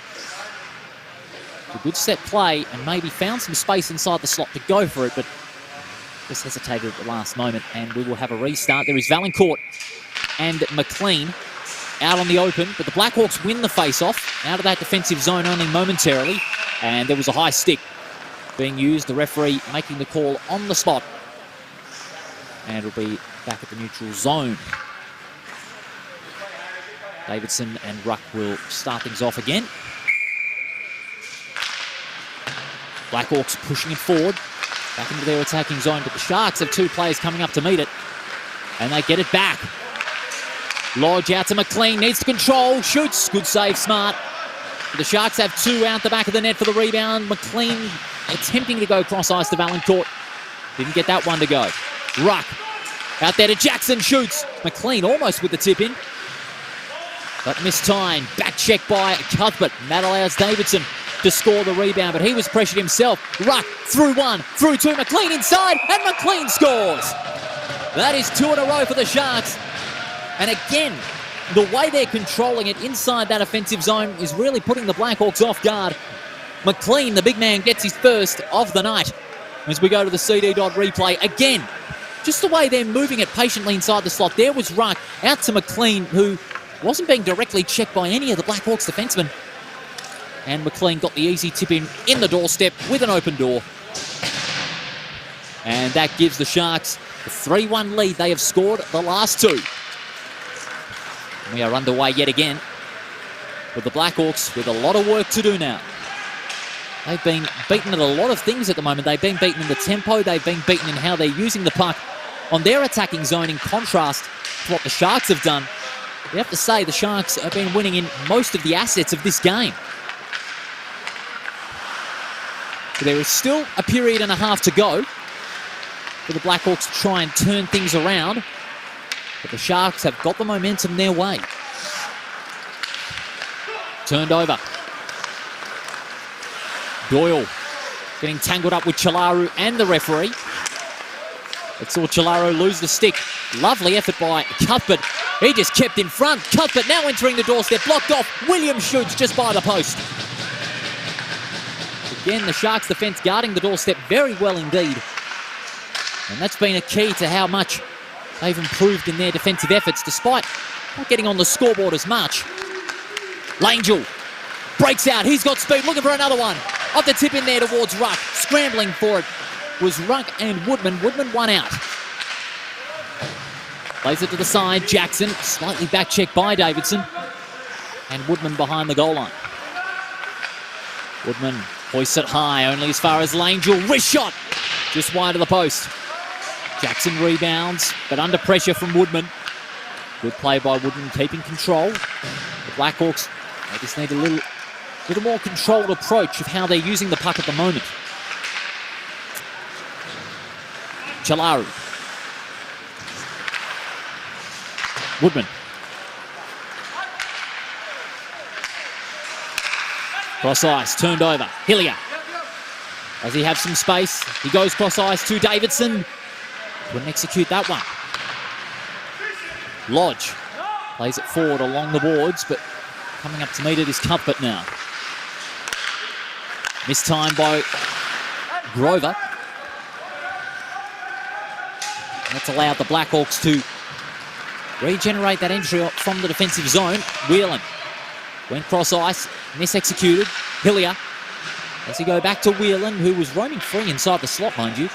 A good set play and maybe found some space inside the slot to go for it, but just hesitated at the last moment, and we will have a restart. There is Valancourt and McLean out on the open, but the Blackhawks win the face-off out of that defensive zone only momentarily, and there was a high stick being used. The referee making the call on the spot, and it'll be back at the neutral zone. Davidson and Ruck will start things off again. Blackhawks pushing it forward, back into their attacking zone, but the Sharks have two players coming up to meet it. And they get it back. Lodge out to McLean, needs to control, shoots. Good save, smart. The Sharks have two out the back of the net for the rebound. McLean attempting to go cross ice to Valancourt. Didn't get that one to go. Ruck out there to Jackson, shoots. McLean almost with the tip in. But missed time. Back check by Cuthbert. That allows Davidson to score the rebound, but he was pressured himself. Ruck through one, through two. McLean inside, and McLean scores. That is two in a row for the Sharks. And again, the way they're controlling it inside that offensive zone is really putting the Blackhawks off guard. McLean, the big man, gets his first of the night. As we go to the CD Dodd replay, again, just the way they're moving it patiently inside the slot. There was Ruck out to McLean, who wasn't being directly checked by any of the Blackhawks defensemen. And McLean got the easy tip in the doorstep with an open door. And that gives the Sharks a 3-1 lead. They have scored the last two. We are underway yet again with the Blackhawks with a lot of work to do now. They've been beaten at a lot of things at the moment. They've been beaten in the tempo. They've been beaten in how they're using the puck on their attacking zone, in contrast to what the Sharks have done. You have to say the Sharks have been winning in most of the assets of this game. But there is still a period and a half to go for the Blackhawks to try and turn things around. But the Sharks have got the momentum their way. Turned over. Doyle getting tangled up with Chalaru and the referee. It saw Chalaru lose the stick. Lovely effort by Cuthbert. He just kept in front. Cuthbert now entering the doorstep. Blocked off. Williams shoots just by the post. Again, the Sharks defence guarding the doorstep very well indeed. And that's been a key to how much they've improved in their defensive efforts, despite not getting on the scoreboard as much. Langell breaks out. He's got speed. Looking for another one. Off the tip in there towards Ruck. Scrambling for it was Ruck and Woodman. Woodman one out. Plays it to the side. Jackson, slightly back checked by Davidson. And Woodman behind the goal line. Woodman hoists it high, only as far as Langell. Wrist shot, just wide of the post. Jackson rebounds, but under pressure from Woodman. Good play by Woodman, keeping control. The Blackhawks, they just need a little more controlled approach of how they're using the puck at the moment. Chalaru. Woodman. Cross ice, turned over. Hillier. Does he have some space? He goes cross ice to Davidson. Couldn't execute that one. Lodge plays it forward along the boards, but coming up to meet it is Cuthbert now. Missed time by Grover. That's allowed the Blackhawks to regenerate that entry from the defensive zone. Whelan went cross ice, mis-executed. Hillier. Does he go back to Whelan, who was roaming free inside the slot, mind you?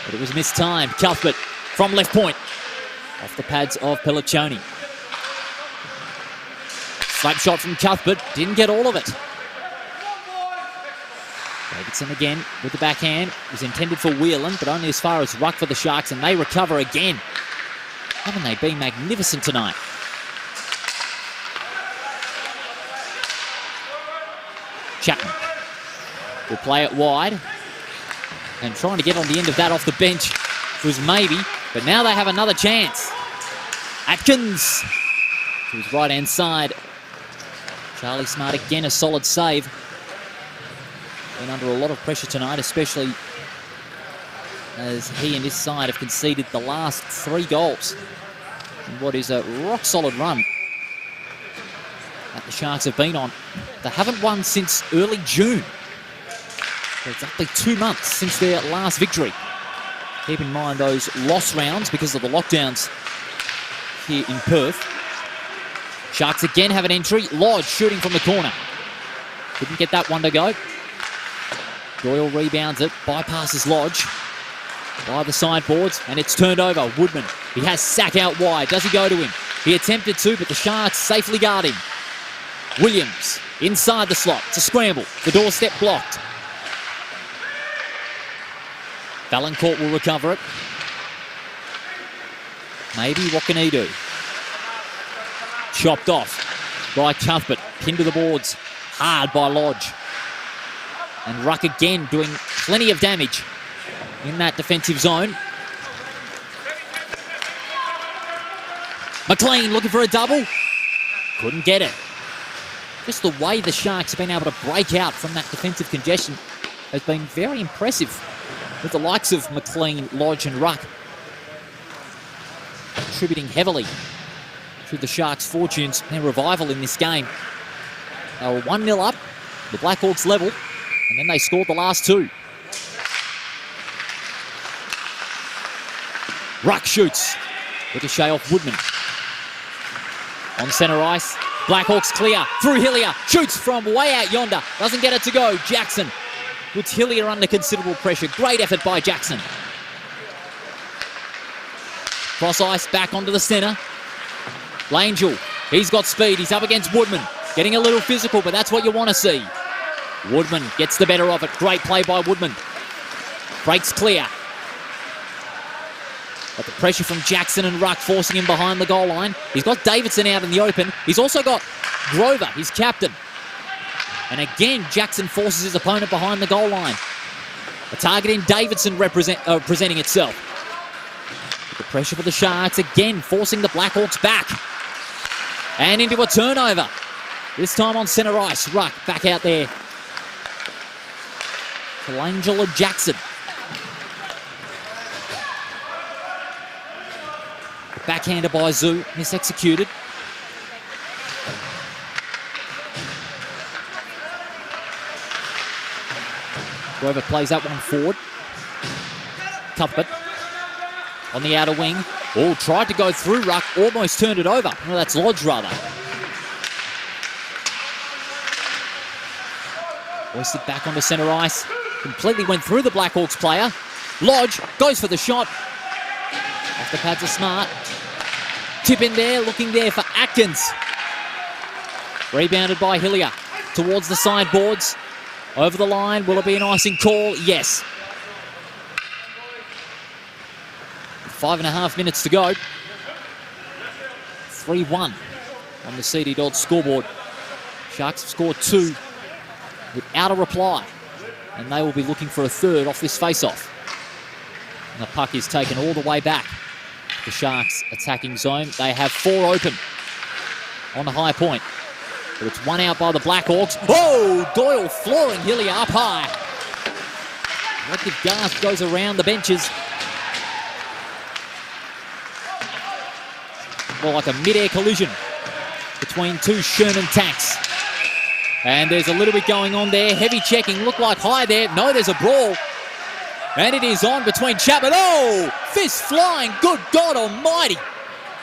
But it was missed time. Cuthbert from left point. Off the pads of Pelliccioni. Slap shot from Cuthbert. Didn't get all of it. Davidson again with the backhand. It was intended for Whelan, but only as far as Ruck for the Sharks, and they recover again. Haven't they been magnificent tonight? Chapman will play it wide. And trying to get on the end of that off the bench was maybe, but now they have another chance. Atkins to his right-hand side. Charlie Smart again, a solid save. Been under a lot of pressure tonight, especially as he and his side have conceded the last 3 goals in what is a rock-solid run that the Sharks have been on. They haven't won since early June. So exactly 2 months since their last victory. Keep in mind those loss rounds because of the lockdowns here in Perth. Sharks again have an entry. Lodge shooting from the corner. Couldn't get that one to go. Doyle rebounds it, bypasses Lodge by the sideboards, and it's turned over. Woodman, he has Sack out wide. Does he go to him? He attempted to, but the Sharks safely guard him. Williams inside the slot. It's a scramble. The doorstep blocked. Valancourt will recover it. Maybe, what can he do? Chopped off by Cuthbert. Pinned to the boards. Hard by Lodge. And Ruck again doing plenty of damage in that defensive zone. McLean looking for a double. Couldn't get it. Just the way the Sharks have been able to break out from that defensive congestion has been very impressive, with the likes of McLean, Lodge and Ruck contributing heavily to the Sharks' fortunes and revival in this game. They were 1-0 up, the Blackhawks level, and then they scored the last two. Ruck shoots. Ricochet off Woodman. On centre ice, Blackhawks clear through Hillier. Shoots from way out yonder. Doesn't get it to go. Jackson puts Hillier under considerable pressure. Great effort by Jackson. Cross ice back onto the centre. Langell, he's got speed. He's up against Woodman. Getting a little physical, but that's what you want to see. Woodman gets the better of it. Great play by Woodman. Breaks clear. But the pressure from Jackson and Ruck forcing him behind the goal line. He's got Davidson out in the open. He's also got Grover, his captain. And again, Jackson forces his opponent behind the goal line. The target in Davidson presenting itself. The pressure for the Sharks again, forcing the Blackhawks back. And into a turnover. This time on centre ice. Ruck back out there. To Langell and Jackson. Backhander by Zoo, mis-executed. Grover plays that one forward. Cuthbert on the outer wing. Oh, tried to go through Ruck, almost turned it over. Well, that's Lodge, rather. Hoisted back onto centre ice. Completely went through the Blackhawks player. Lodge goes for the shot. Off the pads are Smart. Tip in there, looking there for Atkins. Rebounded by Hillier towards the sideboards. Over the line, will it be an icing call? Yes. 5.5 minutes to go. 3-1 on the CD Dodd scoreboard. Sharks have scored 2 without a reply. And they will be looking for a third off this face-off. And the puck is taken all the way back. The Sharks attacking zone. They have 4 open on the high point. But it's 1 out by the Blackhawks. Oh, Doyle flooring Hillier up high. Collective gasp goes around the benches. More like a mid-air collision between two Sherman tanks. And there's a little bit going on there. Heavy checking, looked like high there. No, there's a brawl. And it is on between Chapman. Oh, fist flying. Good God almighty.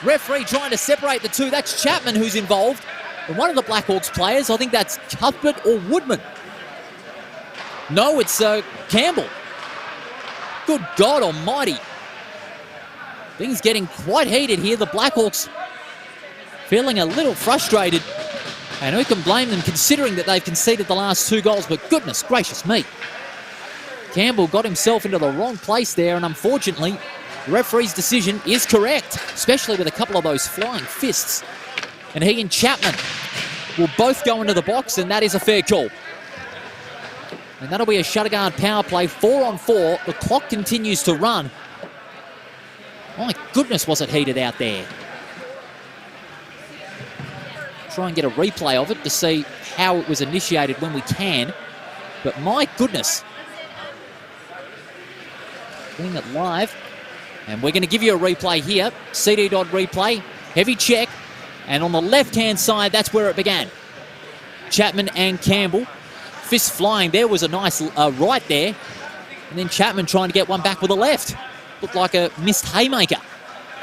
Referee trying to separate the two. That's Chapman who's involved. And one of the Blackhawks players, I think that's Cuthbert or Woodman. No, it's Campbell. Good God almighty. Things getting quite heated here. The Blackhawks feeling a little frustrated. And who can blame them considering that they've conceded the last 2 goals? But goodness gracious me. Campbell got himself into the wrong place there, and unfortunately, the referee's decision is correct, especially with a couple of those flying fists. And he and Chapman will both go into the box, and that is a fair call. And that'll be a Shutterguard power play, 4-on-4. The clock continues to run. My goodness, was it heated out there. Try and get a replay of it to see how it was initiated when we can. But my goodness. Doing it live. And we're going to give you a replay here. CD Dodd replay. Heavy check. And on the left-hand side, that's where it began. Chapman and Campbell. Fist flying. There was a nice right there. And then Chapman trying to get one back with a left. Looked like a missed haymaker.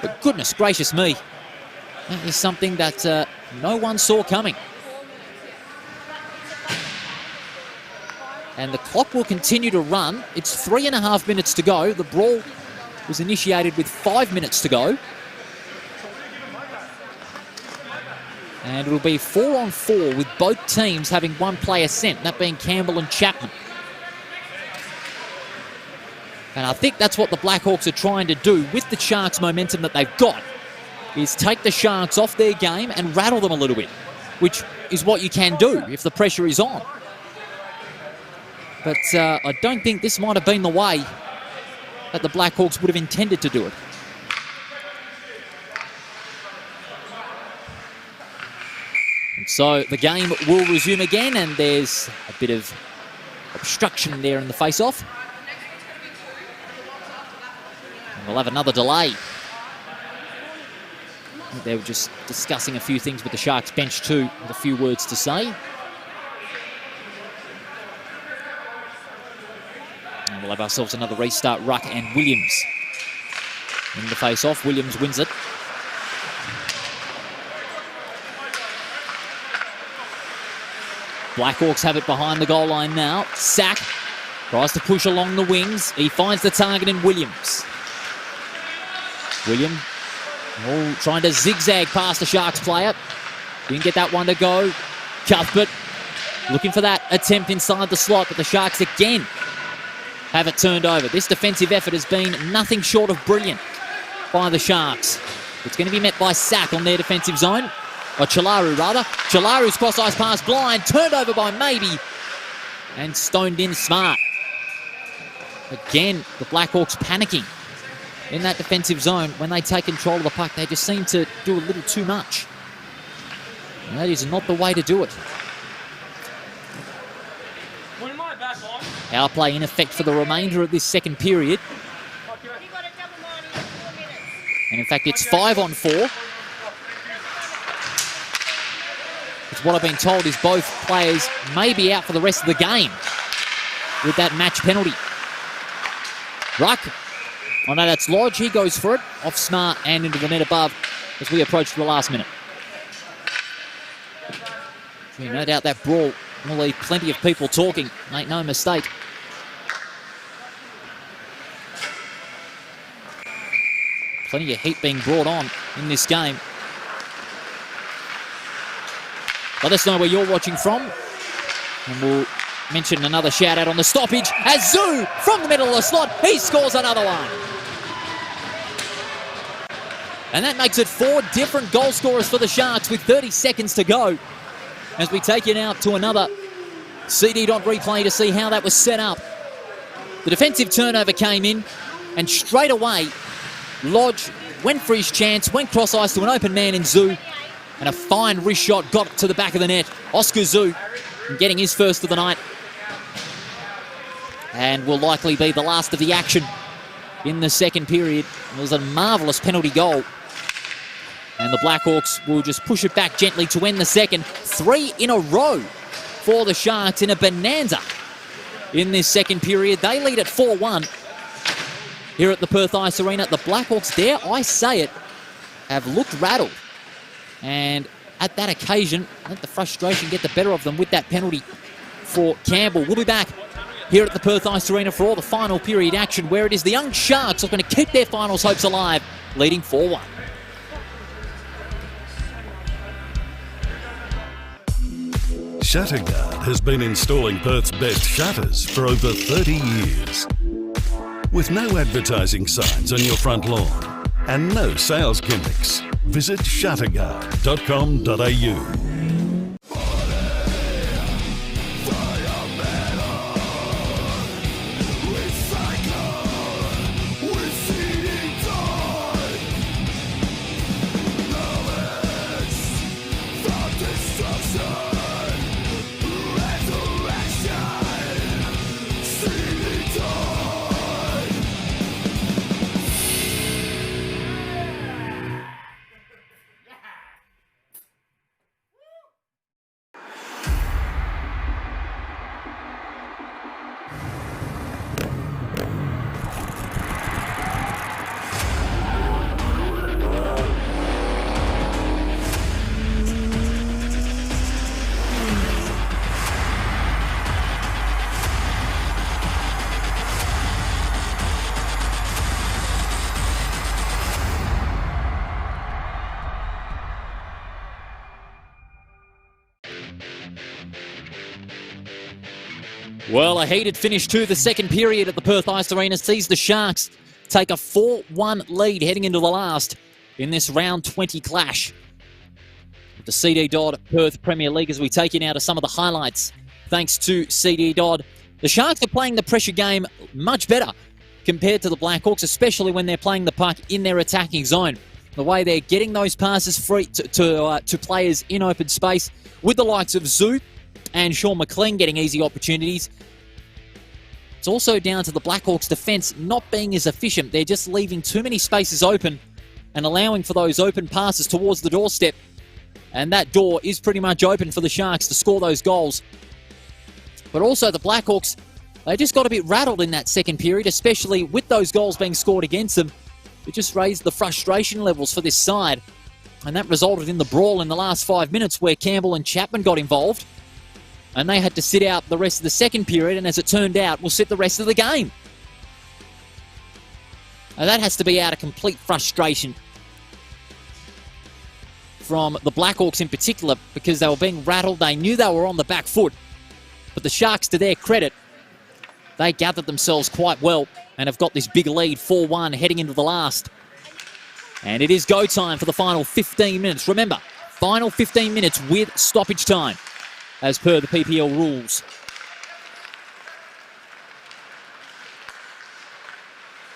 But goodness gracious me. That is something that no one saw coming. And the clock will continue to run. It's 3.5 minutes to go. The brawl was initiated with 5 minutes to go. And it'll be 4-on-4 with both teams having one player sent, that being Campbell and Chapman. And I think that's what the Blackhawks are trying to do with the Sharks' momentum that they've got. is take the Sharks off their game and rattle them a little bit, which is what you can do if the pressure is on. But I don't think this might have been the way that the Blackhawks would have intended to do it. And so the game will resume again, and there's a bit of obstruction there in the face-off. And we'll have another delay. They were just discussing a few things with the Sharks bench too, with a few words to say. And we'll have ourselves another restart. Ruck and Williams in the face-off. Williams wins it. Blackhawks have it behind the goal line now. Sack tries to push along the wings. He finds the target in Williams. Williams trying to zigzag past the Sharks player. Didn't get that one to go. Cuthbert looking for that attempt inside the slot, but the Sharks again have it turned over. This defensive effort has been nothing short of brilliant by the Sharks. It's going to be met by Sack on their defensive zone. Or Chalaru, rather. Chalaru's cross-ice pass blind, turned over by Maybe, and stoned in smart. Again, the Blackhawks panicking in that defensive zone. When they take control of the puck, they just seem to do a little too much. And that is not the way to do it. Power play in effect for the remainder of this second period. And in fact, it's 5-on-4. It's what I've been told is both players may be out for the rest of the game with that match penalty. Ruck. Oh no, that's Lodge. He goes for it. Off smart and into the net above as we approach the last minute. No doubt that brawl will leave plenty of people talking. Make no mistake. Plenty of heat being brought on in this game. Let us know where you're watching from, and we'll mention another shout-out on the stoppage as Zoo, from the middle of the slot, he scores another one. And that makes it 4 different goal scorers for the Sharks with 30 seconds to go as we take it out to another CD Dodd replay to see how that was set up. The defensive turnover came in, and straight away, Lodge went for his chance, went cross-ice to an open man in Zoo, and a fine wrist shot got to the back of the net. Oscar Zoo getting his first of the night. And will likely be the last of the action in the second period. It was a marvellous penalty goal. And the Blackhawks will just push it back gently to end the second. 3 in a row for the Sharks in a bonanza in this second period. They lead at 4-1 here at the Perth Ice Arena. The Blackhawks, dare I say it, have looked rattled. And at that occasion, let the frustration get the better of them with that penalty for Campbell. We'll be back here at the Perth Ice Arena for all the final period action, where it is the young Sharks looking to keep their finals hopes alive, leading 4-1. Shatterguard has been installing Perth's best shutters for over 30 years. With no advertising signs on your front lawn and no sales gimmicks, visit shatterguard.com.au. Well, a heated finish to the second period at the Perth Ice Arena sees the Sharks take a 4-1 lead heading into the last in this round 20 clash of the CD Dodd Perth Premier League, as we take you now to some of the highlights. Thanks to CD Dodd, the Sharks are playing the pressure game much better compared to the Blackhawks, especially when they're playing the puck in their attacking zone. The way they're getting those passes free to players in open space, with the likes of Zoo and Sean McLean getting easy opportunities. It's also down to the Blackhawks' defence not being as efficient. They're just leaving too many spaces open and allowing for those open passes towards the doorstep. And that door is pretty much open for the Sharks to score those goals. But also the Blackhawks, they just got a bit rattled in that second period, especially with those goals being scored against them. It just raised the frustration levels for this side. And that resulted in the brawl in the last 5 minutes where Campbell and Chapman got involved. And they had to sit out the rest of the second period, and as it turned out, will sit the rest of the game. And that has to be out of complete frustration from the Blackhawks in particular, because they were being rattled. They knew they were on the back foot. But the Sharks, to their credit, they gathered themselves quite well and have got this big lead, 4-1, heading into the last. And it is go time for the final 15 minutes. Remember, final 15 minutes with stoppage time, as per the PPL rules.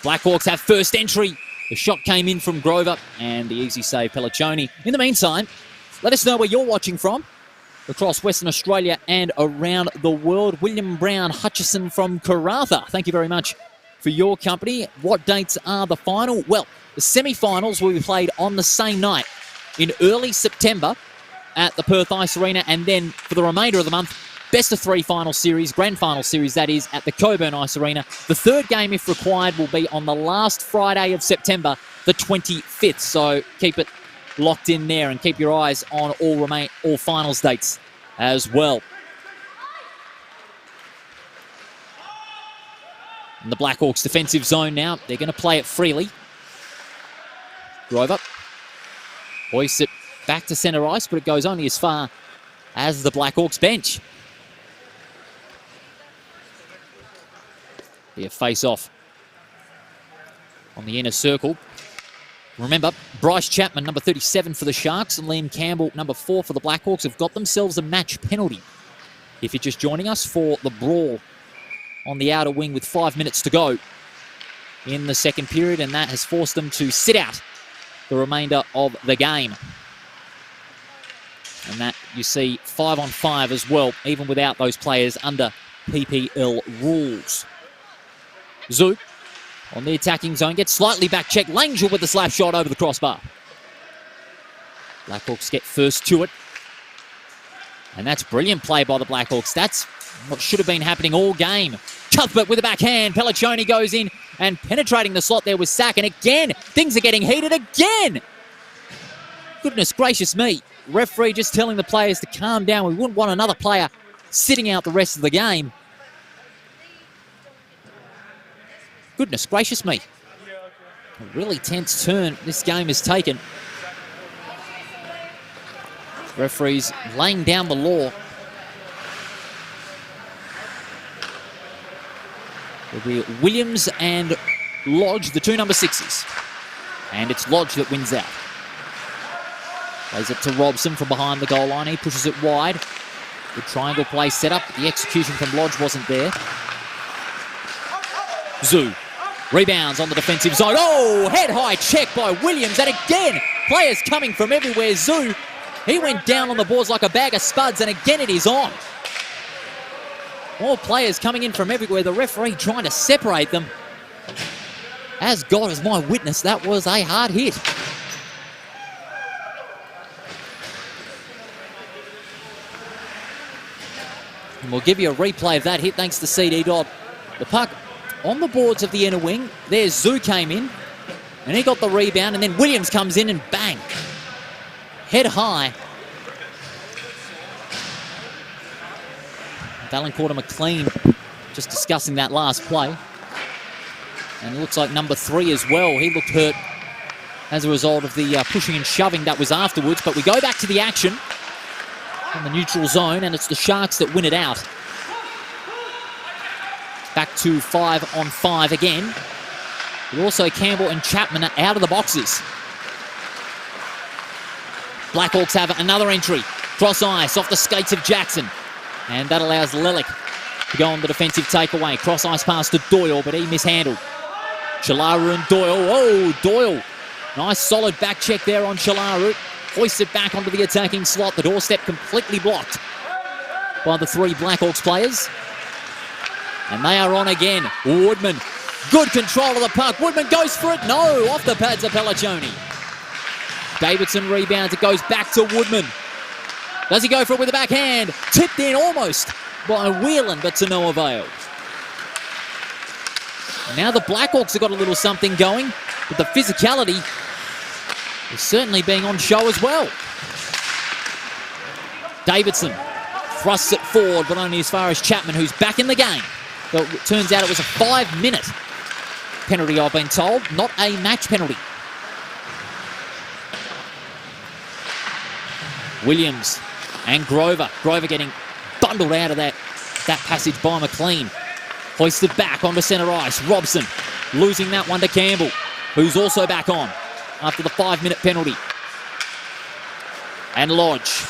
Blackhawks have first entry. The shot came in from Grover and the easy save, Pelliccioni. In the meantime, let us know where you're watching from across Western Australia and around the world. William Brown Hutchison from Karratha, thank you very much for your company. What dates are the final? Well, the semi-finals will be played on the same night in early September at the Perth Ice Arena, and then for the remainder of the month, best of three final series, grand final series that is, at the Coburn Ice Arena. The third game, if required, will be on the last Friday of September, the 25th. So keep it locked in there and keep your eyes on all finals dates as well. In the Blackhawks defensive zone now, they're going to play it freely. Grover hoists it back to centre ice, but it goes only as far as the Blackhawks bench. Be a face-off on the inner circle. Remember, Bryce Chapman, number 37 for the Sharks, and Liam Campbell, number 4 for the Blackhawks, have got themselves a match penalty. If you're just joining us, for the brawl on the outer wing with 5 minutes to go in the second period, and that has forced them to sit out the remainder of the game. And that, you see, 5-on-5 as well, even without those players under PPL rules. Zoop on the attacking zone, gets slightly back checked. Langell with the slap shot over the crossbar. Blackhawks get first to it. And that's brilliant play by the Blackhawks. That's what should have been happening all game. Cuthbert with a backhand. Pelliccioni goes in and penetrating the slot there with Sack. And again, things are getting heated again. Goodness gracious me. Referee just telling the players to calm down. We wouldn't want another player sitting out the rest of the game. Goodness gracious me. A really tense turn this game has taken. Referees laying down the law. It'll be Williams and Lodge, the two number 6s. And it's Lodge that wins out. Plays it to Robson from behind the goal line. He pushes it wide. Good triangle play set up. The execution from Lodge wasn't there. Zoo rebounds on the defensive zone. Oh, head-high check by Williams. And again, players coming from everywhere. Zoo, he went down on the boards like a bag of spuds, and again it is on. More players coming in from everywhere. The referee trying to separate them. As God is my witness, that was a hard hit. And we'll give you a replay of that hit thanks to CD Dodd. The puck on the boards of the inner wing. There's Zoo came in, and he got the rebound, and then Williams comes in and bang. Head high. Valencourt and McLean just discussing that last play. And it looks like number 3 as well. He looked hurt as a result of the pushing and shoving that was afterwards. But we go back to the action in the neutral zone, and it's the Sharks that win it out. Back to 5-on-5 again. But also Campbell and Chapman are out of the boxes. Blackhawks have another entry. Cross ice off the skates of Jackson. And that allows Lelick to go on the defensive takeaway. Cross ice pass to Doyle, but he mishandled. Chalaru and Doyle. Oh, Doyle. Nice solid back check there on Chalaru. Hoists it back onto the attacking slot. The doorstep completely blocked by the three Blackhawks players. And they are on again. Woodman. Good control of the puck. Woodman goes for it. No, off the pads of Pelliccioni. Davidson rebounds. It goes back to Woodman. Does he go for it with the backhand? Tipped in almost by Whelan, but to no avail. Now the Blackhawks have got a little something going, but the physicality is certainly being on show as well. Davidson thrusts it forward, but only as far as Chapman, who's back in the game. So it turns out it was a 5-minute penalty, I've been told, not a match penalty. Williams and Grover. Grover getting bundled out of that passage by McLean. Hoisted back onto centre ice. Robson losing that one to Campbell, who's also back on after the 5-minute penalty. And Lodge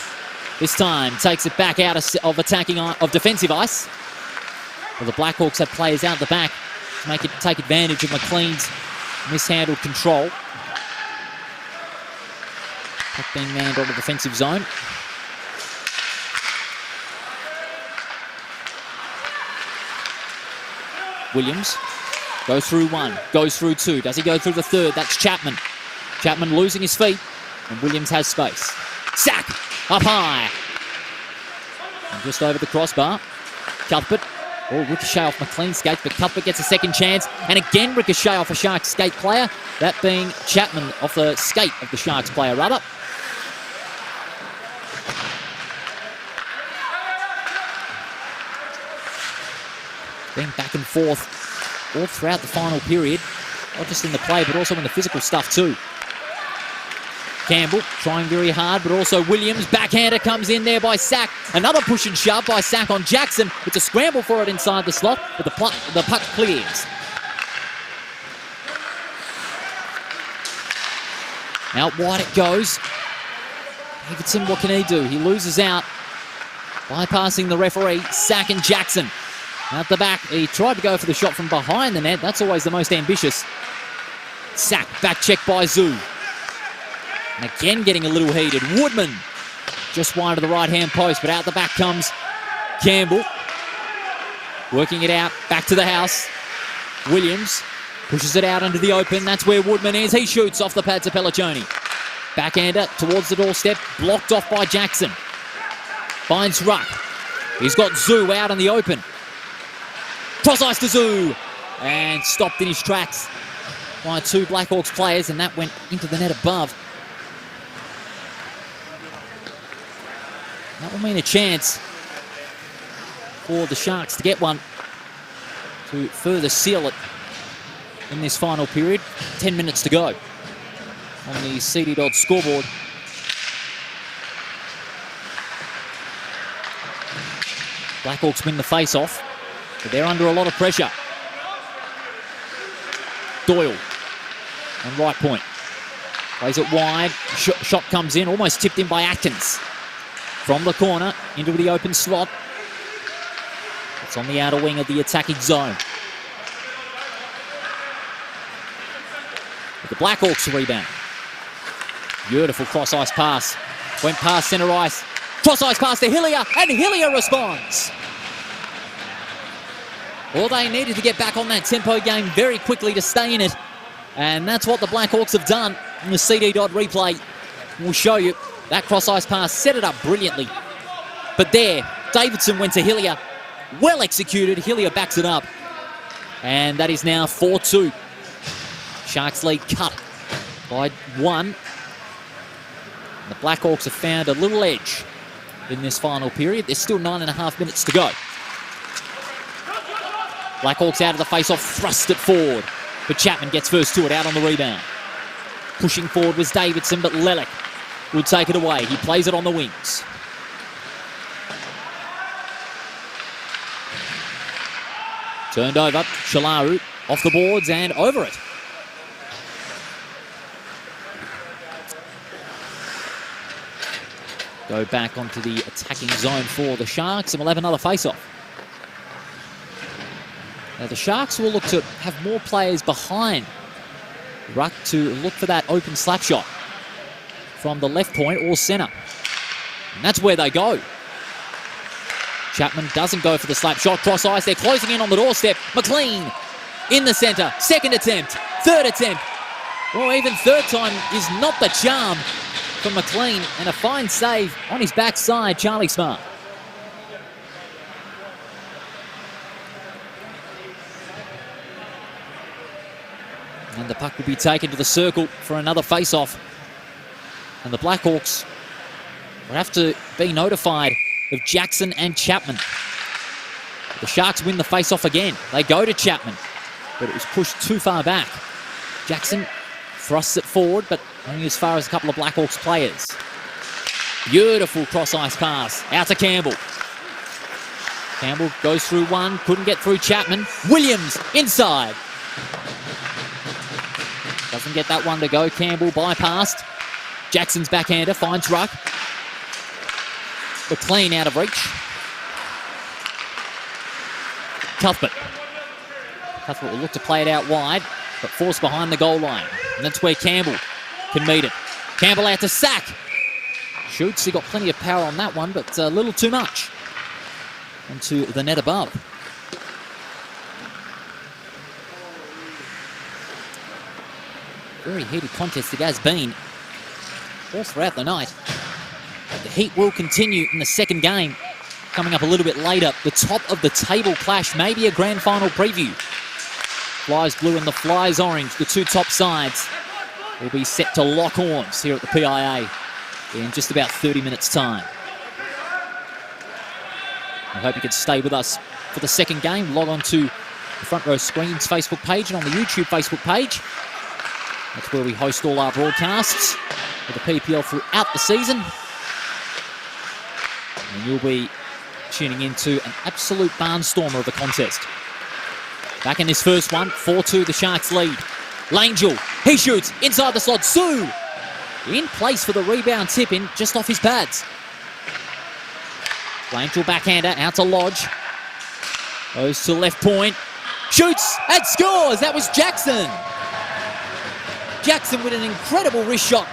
this time takes it back out of defensive ice. Well, the Blackhawks have players out the back to take advantage of McLean's mishandled control. Puck being manned on the defensive zone. Williams goes through one, goes through two. Does he go through the third? That's Chapman. Chapman losing his feet, and Williams has space. Sack up high. And just over the crossbar. Cuthbert. Oh, ricochet off McLean's skate, but Cuthbert gets a second chance. And again, ricochet off a Sharks skate player. That being Chapman off the skate of the Sharks player, rather. Being back and forth all throughout the final period. Not just in the play, but also in the physical stuff too. Campbell trying very hard, but also Williams. Backhander comes in there by Sack. Another push and shove by Sack on Jackson. It's a scramble for it inside the slot, but the puck clears. Out wide it goes. Davidson, what can he do? He loses out, bypassing the referee. Sack and Jackson. Out the back, he tried to go for the shot from behind the net. That's always the most ambitious. Sack, back check by Zoo. And again getting a little heated. Woodman just wide of the right-hand post, but out the back comes Campbell. Working it out, back to the house. Williams pushes it out into the open. That's where Woodman is. He shoots off the pads of Pelliccioni. Backhander towards the doorstep, blocked off by Jackson. Finds Ruck. He's got Zoo out in the open. Cross ice to Zoo, and stopped in his tracks by two Blackhawks players, and that went into the net above. That will mean a chance for the Sharks to get one to further seal it in this final period. 10 minutes to go on the CD Dodd scoreboard. Blackhawks win the face-off, but they're under a lot of pressure. Doyle on right point. Plays it wide. Shot comes in, almost tipped in by Atkins. From the corner into the open slot. It's on the outer wing of the attacking zone. But the Blackhawks rebound. Beautiful cross-ice pass. Went past centre ice. Cross-ice pass to Hillier, and Hillier responds. Well, they needed to get back on that tempo game very quickly to stay in it. And that's what the Blackhawks have done. And the CD Dodd replay will show you that cross-ice pass set it up brilliantly. But there, Davidson went to Hillier. Well executed. Hillier backs it up. And that is now 4-2. Sharks lead cut by 1. The Blackhawks have found a little edge in this final period. There's still 9.5 minutes to go. Blackhawks out of the face-off, thrust it forward. But Chapman gets first to it, out on the rebound. Pushing forward was Davidson, but Lelick will take it away. He plays it on the wings. Turned over, Chalaru off the boards and over it. go back onto the attacking zone for the Sharks, and we'll have another face-off. Now the Sharks will look to have more players behind ruck to look for that open slap shot from the left point or centre. And that's where they go. Chapman doesn't go for the slap shot. Cross ice, they're closing in on the doorstep. McLean in the centre. Second attempt, third attempt. Well, even third time is not the charm from McLean, and a fine save on his backside, Charlie Smart. And the puck will be taken to the circle for another face-off. And the Blackhawks will have to be notified of Jackson and Chapman. The Sharks win the face-off again. They go to Chapman, but it was pushed too far back. Jackson thrusts it forward, but only as far as a couple of Blackhawks players. Beautiful cross-ice pass out to Campbell. Campbell goes through one, couldn't get through Chapman. Williams inside. Doesn't get that one to go. Campbell bypassed. Jackson's backhander finds ruck. McLean out of reach. Cuthbert. Cuthbert will look to play it out wide, but forced behind the goal line. And that's where Campbell can meet it. Campbell out to Sack. Shoots, he got plenty of power on that one, but a little too much. Onto the net above. Very heated contest it has been all throughout the night. But the heat will continue in the second game. Coming up a little bit later, the top of the table clash, maybe a grand final preview. Flyers blue and the Flyers orange, the two top sides, will be set to lock horns here at the PIA in just about 30 minutes' time. I hope you can stay with us for the second game. Log on to the Front Row Screens Facebook page and on the YouTube Facebook page. That's where we host all our broadcasts for the PPL throughout the season. And you'll be tuning into an absolute barnstormer of a contest. Back in this first one, 4-2 the Sharks lead. Langell, he shoots inside the slot. Sue in place for the rebound tip in just off his pads. Langell backhander out to Lodge. Goes to left point. Shoots and scores. That was Jackson. Jackson with an incredible wrist shot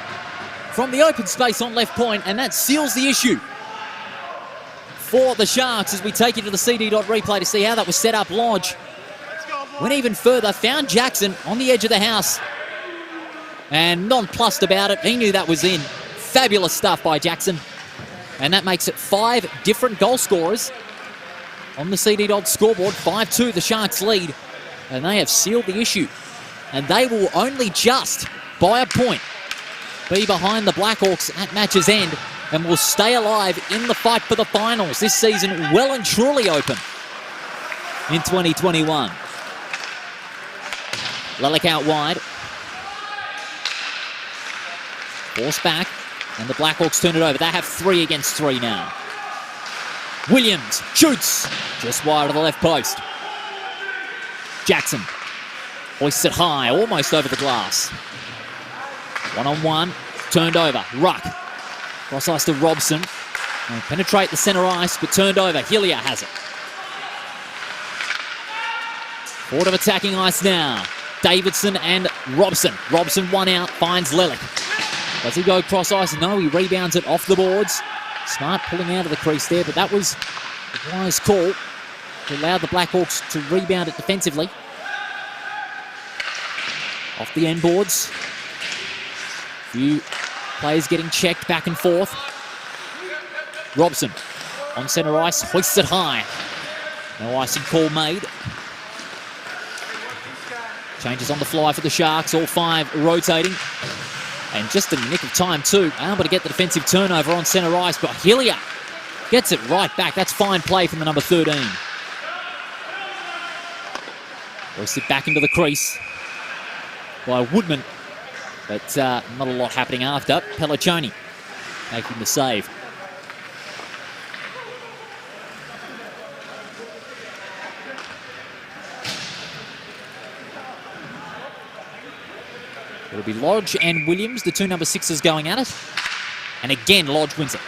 from the open space on left point, and that seals the issue for the Sharks as we take you to the CD Dodd replay to see how that was set up. Lodge went even further, found Jackson on the edge of the house, and nonplussed about it. He knew that was in. Fabulous stuff by Jackson. And that makes it 5 different goal scorers on the CD Dodd scoreboard. 5-2 the Sharks lead, and they have sealed the issue. And they will only just, by a point, be behind the Blackhawks at match's end and will stay alive in the fight for the finals. This season well and truly open in 2021. Lelek out wide. Force back, and the Blackhawks turn it over. They have 3 against 3 now. Williams shoots just wide of the left post. Jackson hoists it high, almost over the glass. One-on-one, turned over. Ruck. Cross ice to Robson. And penetrate the centre ice, but turned over. Hillier has it. Forward of attacking ice now. Davidson and Robson. Robson one out, finds Lelek. Does he go cross ice? No, he rebounds it off the boards. Smart pulling out of the crease there, but that was a wise call to allow the Blackhawks to rebound it defensively. Off the end boards. Few players getting checked back and forth. Robson on centre ice, hoists it high. No icing call made. Changes on the fly for the Sharks, all 5 rotating. And just in the nick of time too, able to get the defensive turnover on centre ice, but Hillier gets it right back. That's fine play from the number 13. Hoisted back into the crease by Woodman, but not a lot happening after. Pelliccioni making the save. It'll be Lodge and Williams, the 2 number 6s going at it. And again, Lodge wins it.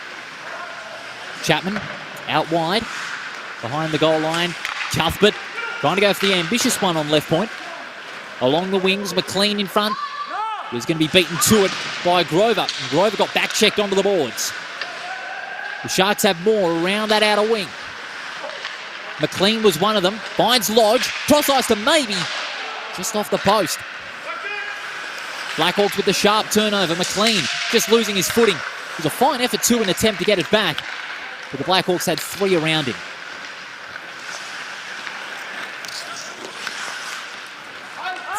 Chapman out wide, behind the goal line. Cuthbert trying to go for the ambitious one on left point. Along the wings, McLean in front. He was going to be beaten to it by Grover. And Grover got back checked onto the boards. The Sharks have more around that outer wing. McLean was one of them. Finds Lodge. Cross ice to maybe. Just off the post. Blackhawks with the sharp turnover. McLean just losing his footing. It was a fine effort to an attempt to get it back. But the Blackhawks had 3 around him.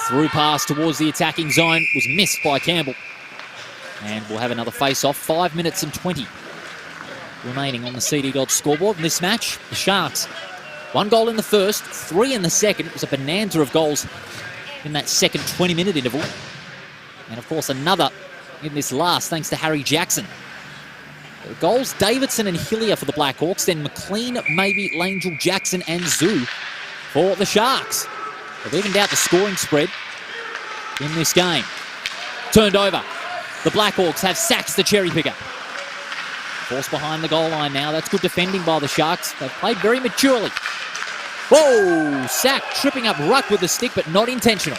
Through pass towards the attacking zone was missed by Campbell. And we'll have another face-off. 5 minutes and 20 remaining on the CD Dodd scoreboard in this match. The Sharks, 1 goal in the first, 3 in the second. It was a bonanza of goals in that second 20-minute interval. And, of course, another in this last, thanks to Harry Jackson. The goals, Davidson and Hillier for the Blackhawks, then McLean, maybe Langell, Jackson and Zoo for the Sharks. They've evened out the scoring spread in this game. Turned over. The Blackhawks have Sachs, the cherry picker. Forced behind the goal line now. That's good defending by the Sharks. They've played very maturely. Whoa! Sack tripping up Ruck with the stick, but not intentional.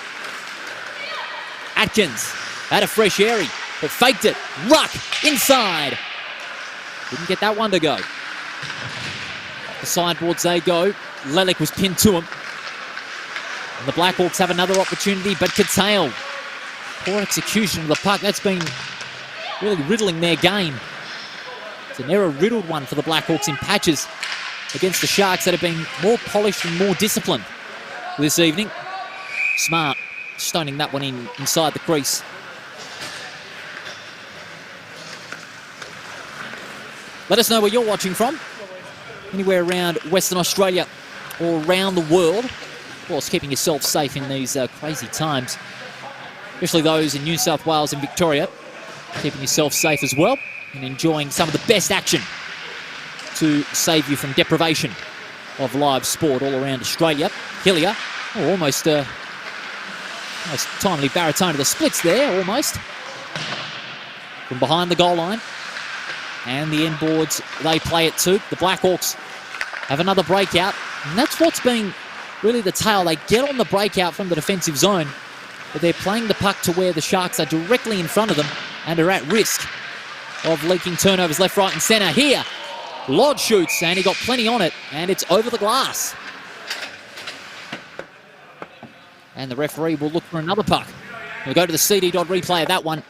Atkins had a fresh airy, but faked it. Ruck inside. Didn't get that one to go. The sideboards they go. Lelick was pinned to him. And the Blackhawks have another opportunity, but curtailed. Poor execution of the puck. That's been really riddling their game. It's an error-riddled one for the Blackhawks in patches against the Sharks that have been more polished and more disciplined this evening. Smart stoning that one inside the crease. Let us know where you're watching from. Anywhere around Western Australia or around the world. Of course, keeping yourself safe in these crazy times, especially those in New South Wales and Victoria. Keeping yourself safe as well and enjoying some of the best action to save you from deprivation of live sport all around Australia. Hillier, almost timely baritone to the splits there, almost. From behind the goal line. And the end boards, they play it too. The Blackhawks have another breakout. And that's what's been really the tale. They get on the breakout from the defensive zone, but they're playing the puck to where the Sharks are directly in front of them and are at risk of leaking turnovers left, right and centre. Here, Lodge shoots, and he got plenty on it, and it's over the glass. And the referee will look for another puck. We'll go to the CD Dodd replay of that one.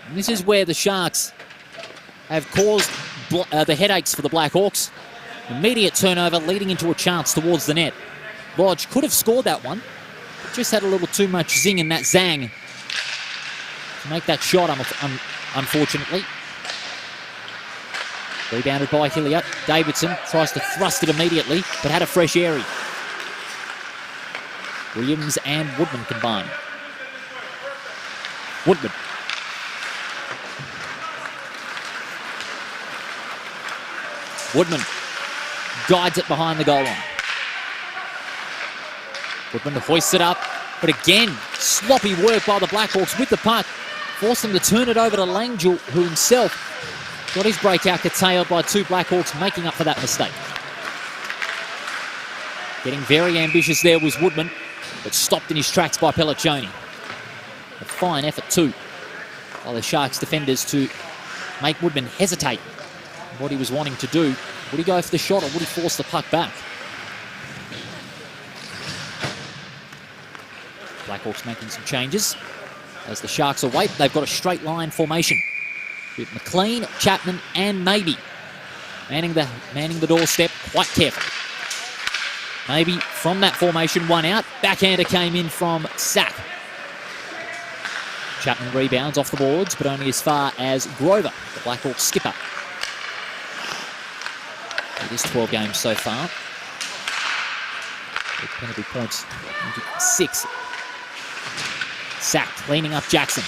And this is where the Sharks have caused the headaches for the Blackhawks. Immediate turnover leading into a chance towards the net. Lodge could have scored that one, but just had a little too much zing in that zang to make that shot, unfortunately. Rebounded by Hillier. Davidson tries to thrust it immediately, but had a fresh airy. Williams and Woodman combined. Woodman. Woodman guides it behind the goal line. Woodman hoists it up, but again, sloppy work by the Blackhawks with the puck. Forced them to turn it over to Langell, who himself got his breakout curtailed by 2 Blackhawks, making up for that mistake. Getting very ambitious there was Woodman, but stopped in his tracks by Pelliccioni. A fine effort too by the Sharks defenders to make Woodman hesitate on what he was wanting to do. Would he go for the shot or would he force the puck back? Blackhawks making some changes as the Sharks await. They've got a straight line formation with McLean, Chapman and Maybe manning the doorstep quite carefully. Maybe from that formation, one out. Backhander came in from Sack. Chapman rebounds off the boards, but only as far as Grover, the Blackhawks skipper. It is 12 games so far. With penalty points, 6. Sack cleaning up Jackson.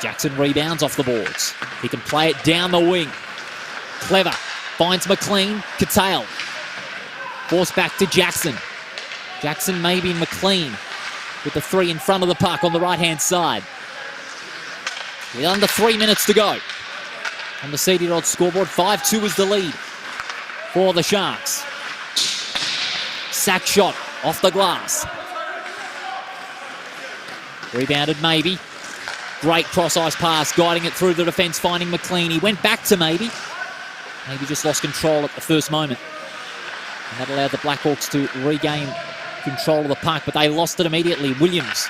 Jackson rebounds off the boards. He can play it down the wing. Clever. Finds McLean. Curtail. Forced back to Jackson. Jackson maybe McLean with the 3 in front of the puck on the right-hand side. With under 3 minutes to go. on the CD Dodd scoreboard. 5-2 is the lead for the Sharks. Sack shot off the glass. Rebounded Maybe. Great cross-ice pass, guiding it through the defence, finding McLean. He went back to Maybe. Maybe just lost control at the first moment. And that allowed the Blackhawks to regain control of the puck, but they lost it immediately. Williams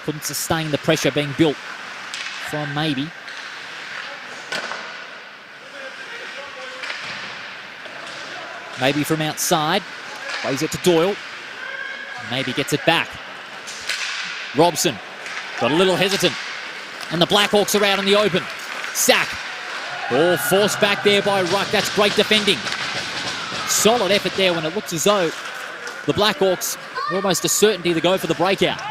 couldn't sustain the pressure being built from Maybe. Maybe from outside. Plays it to Doyle. Maybe gets it back. Robson got a little hesitant. And the Blackhawks are out in the open. Sack. Ball forced back there by Ruck. That's great defending. Solid effort there when it looks as though the Blackhawks are almost a certainty to go for the breakout.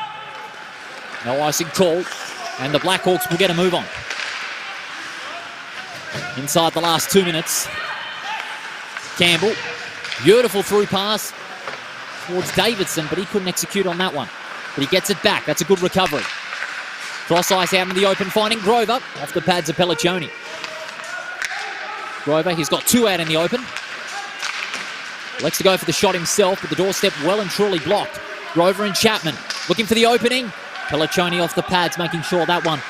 No icing call. And the Blackhawks will get a move on. Inside the last 2 minutes. Campbell. Beautiful through pass towards Davidson, but he couldn't execute on that one. But he gets it back. That's a good recovery. Cross ice out in the open, finding Grover off the pads of Pelliccioni. Grover, he's got 2 out in the open. Likes to go for the shot himself, but the doorstep well and truly blocked. Grover and Chapman looking for the opening. Pelliccioni off the pads, making sure that one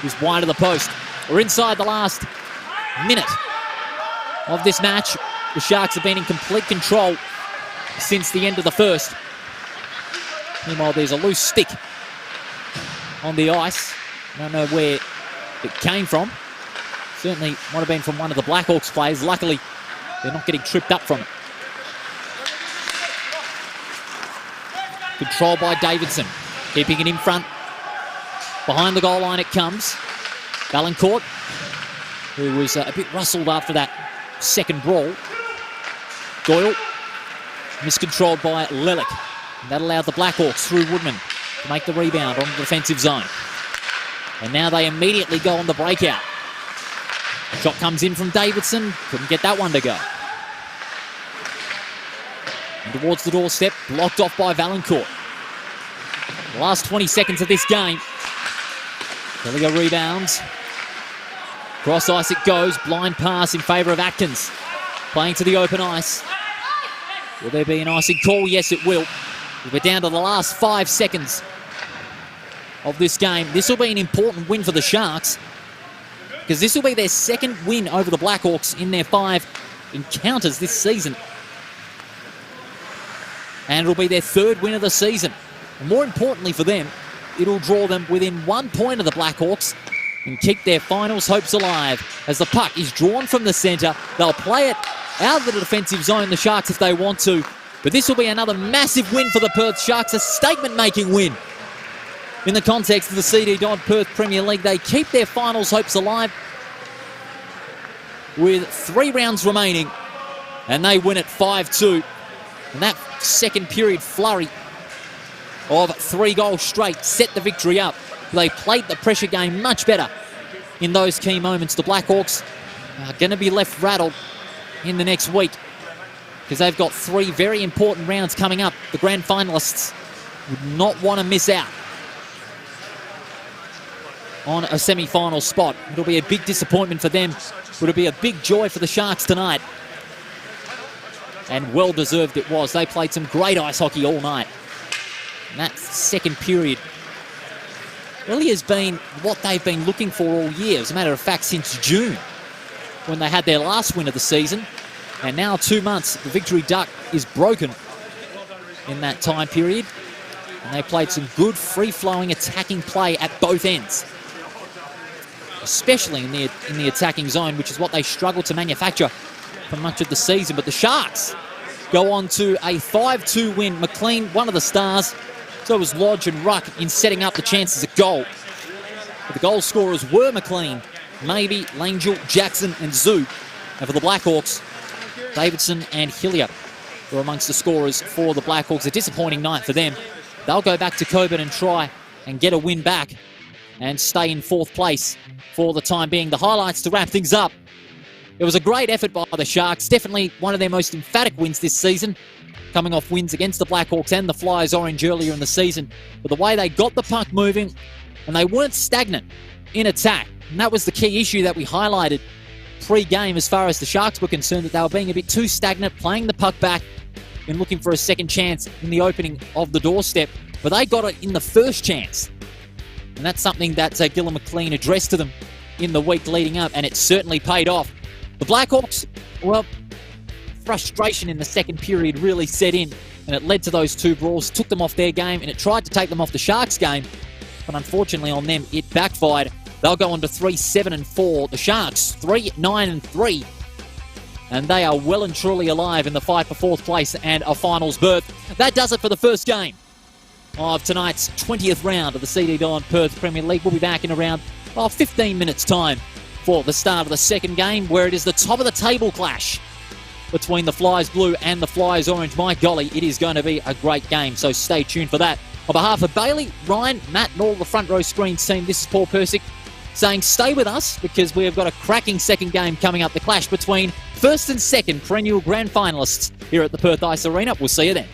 is wide of the post. We're inside the last minute of this match. The Sharks have been in complete control since the end of the first. Meanwhile, there's a loose stick on the ice. I don't know where it came from. Certainly might have been from one of the Blackhawks players. Luckily, they're not getting tripped up from it. Controlled by Davidson. Keeping it in front. Behind the goal line it comes. Valancourt, who was a bit rustled after that second brawl. Doyle, miscontrolled by Lelick. And that allowed the Blackhawks through Woodman to make the rebound on the defensive zone. And now they immediately go on the breakout. Shot comes in from Davidson. Couldn't get that one to go. And towards the doorstep, blocked off by Valancourt. The last 20 seconds of this game. Hillier rebounds. Cross ice it goes. Blind pass in favour of Atkins. Playing to the open ice. Will there be an icing call? Yes, it will. We're down to the last 5 seconds of this game. This will be an important win for the Sharks, because this will be their second win over the Blackhawks in their 5 encounters this season. And it'll be their 3rd win of the season. And more importantly for them, it'll draw them within 1 point of the Blackhawks and keep their finals hopes alive. As the puck is drawn from the centre, they'll play it out of the defensive zone, the Sharks, if they want to. But this will be another massive win for the Perth Sharks, a statement-making win. In the context of the CD Dodd Perth Premier League, they keep their finals hopes alive with 3 rounds remaining, and they win it 5-2. And that second period flurry of 3 goals straight set the victory up. They played the pressure game much better in those key moments. The Blackhawks are going to be left rattled in the next week, because they've got 3 very important rounds coming up. The grand finalists would not want to miss out on a semi-final spot. It'll be a big disappointment for them. It'll be a big joy for the Sharks tonight. And well-deserved it was. They played some great ice hockey all night. And that second period really has been what they've been looking for all year. As a matter of fact, since June, when they had their last win of the season. And now 2 months, the victory duck is broken in that time period. And they played some good free-flowing attacking play at both ends, especially in the attacking zone, which is what they struggled to manufacture for much of the season. But the Sharks go on to a 5-2 win. McLean, one of the stars. So was Lodge and Ruck in setting up the chances at goal. But the goal scorers were McLean, Maybe, Langell, Jackson and Zoo. And for the Blackhawks, Davidson and Hillier were amongst the scorers for the Blackhawks. A disappointing night for them. They'll go back to Coburn and try and get a win back and stay in 4th place for the time being. The highlights to wrap things up. It was a great effort by the Sharks, definitely one of their most emphatic wins this season, coming off wins against the Blackhawks and the Flyers Orange earlier in the season. But the way they got the puck moving, and they weren't stagnant in attack. And that was the key issue that we highlighted pre-game as far as the Sharks were concerned, that they were being a bit too stagnant, playing the puck back and looking for a second chance in the opening of the doorstep. But they got it in the first chance. And that's something that Gillon McLean addressed to them in the week leading up, and it certainly paid off. The Blackhawks, well, frustration in the second period really set in, and it led to those two brawls, took them off their game, and it tried to take them off the Sharks' game. But unfortunately on them, it backfired. They'll go on to 3-7-4. The Sharks, 3-9-3. And they are well and truly alive in the fight for fourth place and a finals berth. That does it for the first game of tonight's 20th round of the CD Dodd Perth Premier League. We'll be back in around 15 minutes' time for the start of the second game, where it is the top of the table clash between the Flyers Blue and the Flyers Orange. My golly, it is going to be a great game, so stay tuned for that. On behalf of Bailey, Ryan, Matt, and all the Front Row Screens team, this is Paul Persick saying stay with us, because we have got a cracking second game coming up, the clash between first and second perennial grand finalists here at the Perth Ice Arena. We'll see you then.